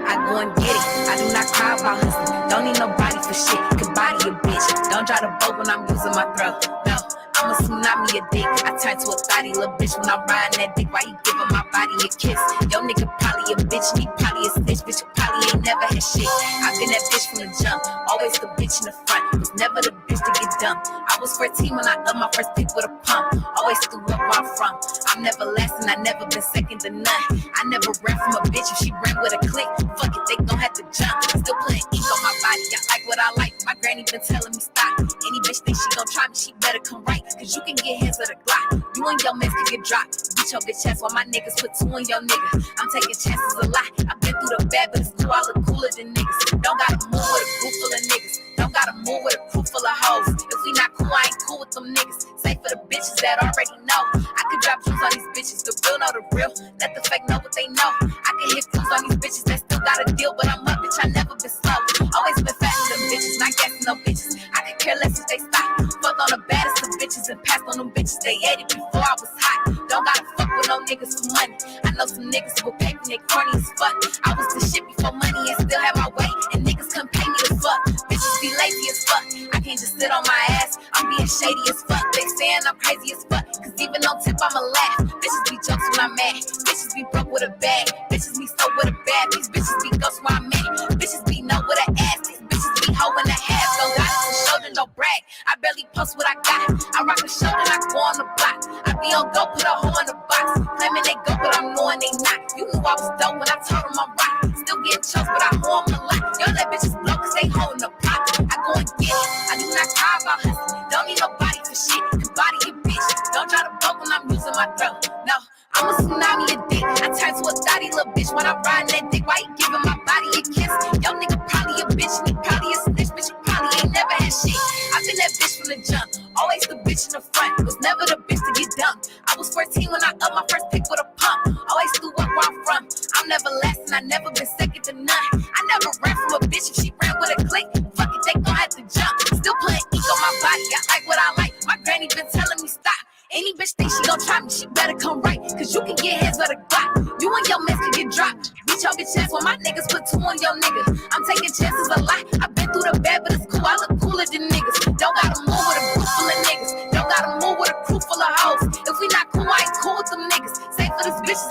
I go and get it. I do not cry about hustling. Don't need nobody for shit. Can body a bitch. Don't try to boat when I'm using my throat. No, I'm a tsunami of dick. I turn to a thotty little bitch when I'm riding that dick. Why you giving my body a kiss? Yo nigga probably a bitch, and he probably a snitch. Bitch, you probably ain't never had shit. I've been that bitch from the jump. Always the bitch in the front. Was never the bitch to get dumped. I was 14 when I upped my first pick with a pump. Always threw up where I'm from. I'm never last and I never been second to none. I never ran from a bitch. If she ran with a click, fuck it, they gon' have to jump. Still putting ink on my body. I like what I like. My granny been telling me stop. Any bitch think she gon' try me, she better come right. Cause you can get hands with a Glock. You and your mans can get dropped. Beat your bitch ass while my niggas put 2 on your nigga. I'm taking chances a lot. I've been through the bad, but it's cool. I look cooler than niggas. Don't gotta move with a group full of niggas. Don't gotta move with a crew full of hoes. If we not cool, I ain't cool with them niggas. Say for the bitches that already know. I could drop clues on these bitches. The real know the real. Let the fake know what they know. I can hit clues on these bitches that still got a deal, but I'm up, bitch. I never been slow. Always been fast with them bitches, not gassing no bitches. I could care less if they stop. Fucked on the baddest of bitches and passed on them bitches. They ate it before I was hot. Don't gotta fuck with no niggas for money. I know some niggas who pay me, they corny as fuck. I was the shit before money and still had my way. And niggas couldn't pay me to fuck. Bitches be lazy as fuck. I can't just sit on my ass. I'm being shady as fuck. They saying I'm crazy as fuck. Cause even on tip, I'ma laugh. Bitches be jokes when I'm mad. Bitches be broke with a bag. Bitches be so with a bad. These bitches be ghosts where I'm at. Bitches be no with an ass. These bitches be hoe in the half. Don't got it to shoulder, no brag. I barely post what I got. I rock a shoulder and I go on the block. I be on go, put a hoe in the box. Claiming they go, but I'm knowing they not. You knew I was dope when I told them I'm rock. Still getting choked, but I hoe them a lot. Yo, let bitches blow cause they holding the pot. I go and get it. I do not cry about hustling. Don't need nobody for shit. Can body a bitch. Don't try to boat when I'm using my throat. No, I'm a tsunami of dick. I turn to a thotty little bitch when I'm riding that dick. Why you giving my body a kiss? Yo nigga probably a bitch and he probably a snitch. Bitch, you probably ain't never had shit. I've been that bitch from the jump. Always the bitch in the front. Was never the bitch to get dumped. I was 14 when I upped my first pick with a pump. Always threw up where I'm from. I'm never last and I never been second to none. I never ran from a bitch. If she ran with a click, fuck it, they gon' have to jump. Still putting ink on my body. I like what I like. My granny been telling me stop. Any bitch think she gon' try me, she better come right. Cause you can get hands with a Glock. You and your mans can get dropped. Beat your bitch ass when my niggas put 2 on your nigga. I'm taking chances a lot. I've been through the bad, but it's cool. I look cooler than niggas. Don't gotta move with a group full of niggas. Don't gotta move with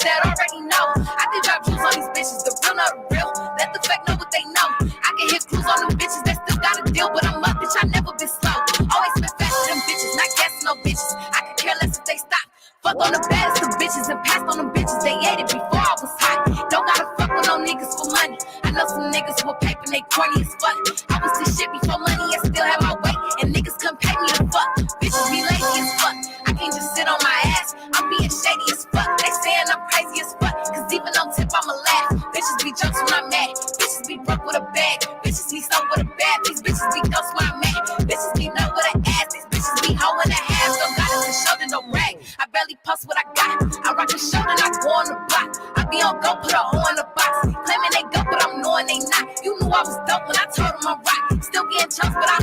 that already know. I can drop jewels on these bitches, the real not real. Let the fake know what they know. I can hit clues on them bitches that still got a deal, but I'm up, bitch, I never been slow. Always been fast with them bitches, not guessing no bitches. I could care less if they stop. Fuck on the baddest of bitches and passed on them bitches. They ate it before I was hot. Don't gotta fuck with no niggas for money. I know some niggas who paper and they corny as fuck. I was this shit before money and still have my weight. And niggas couldn't pay me to fuck. Bitches be lazy as fuck. I can't just sit on my ass. I'm being shady as fuck. They saying I'm crazy as fuck. Cause even on tip I'ma laugh. Bitches be jokes when I'm mad. Bitches be broke with a bag. Bitches be stuck with a bag. These bitches be ghosts when I'm mad. Bitches be nut with an ass. These bitches be hoeing a half. Don't got it to shoulder, no rag. I barely post what I got. I rock a shoulder and I go on the block. I be on go, put a O in the box. Claiming they go, but I'm knowing they not. You knew I was dope when I told them I'm rock. Still getting chunks, but I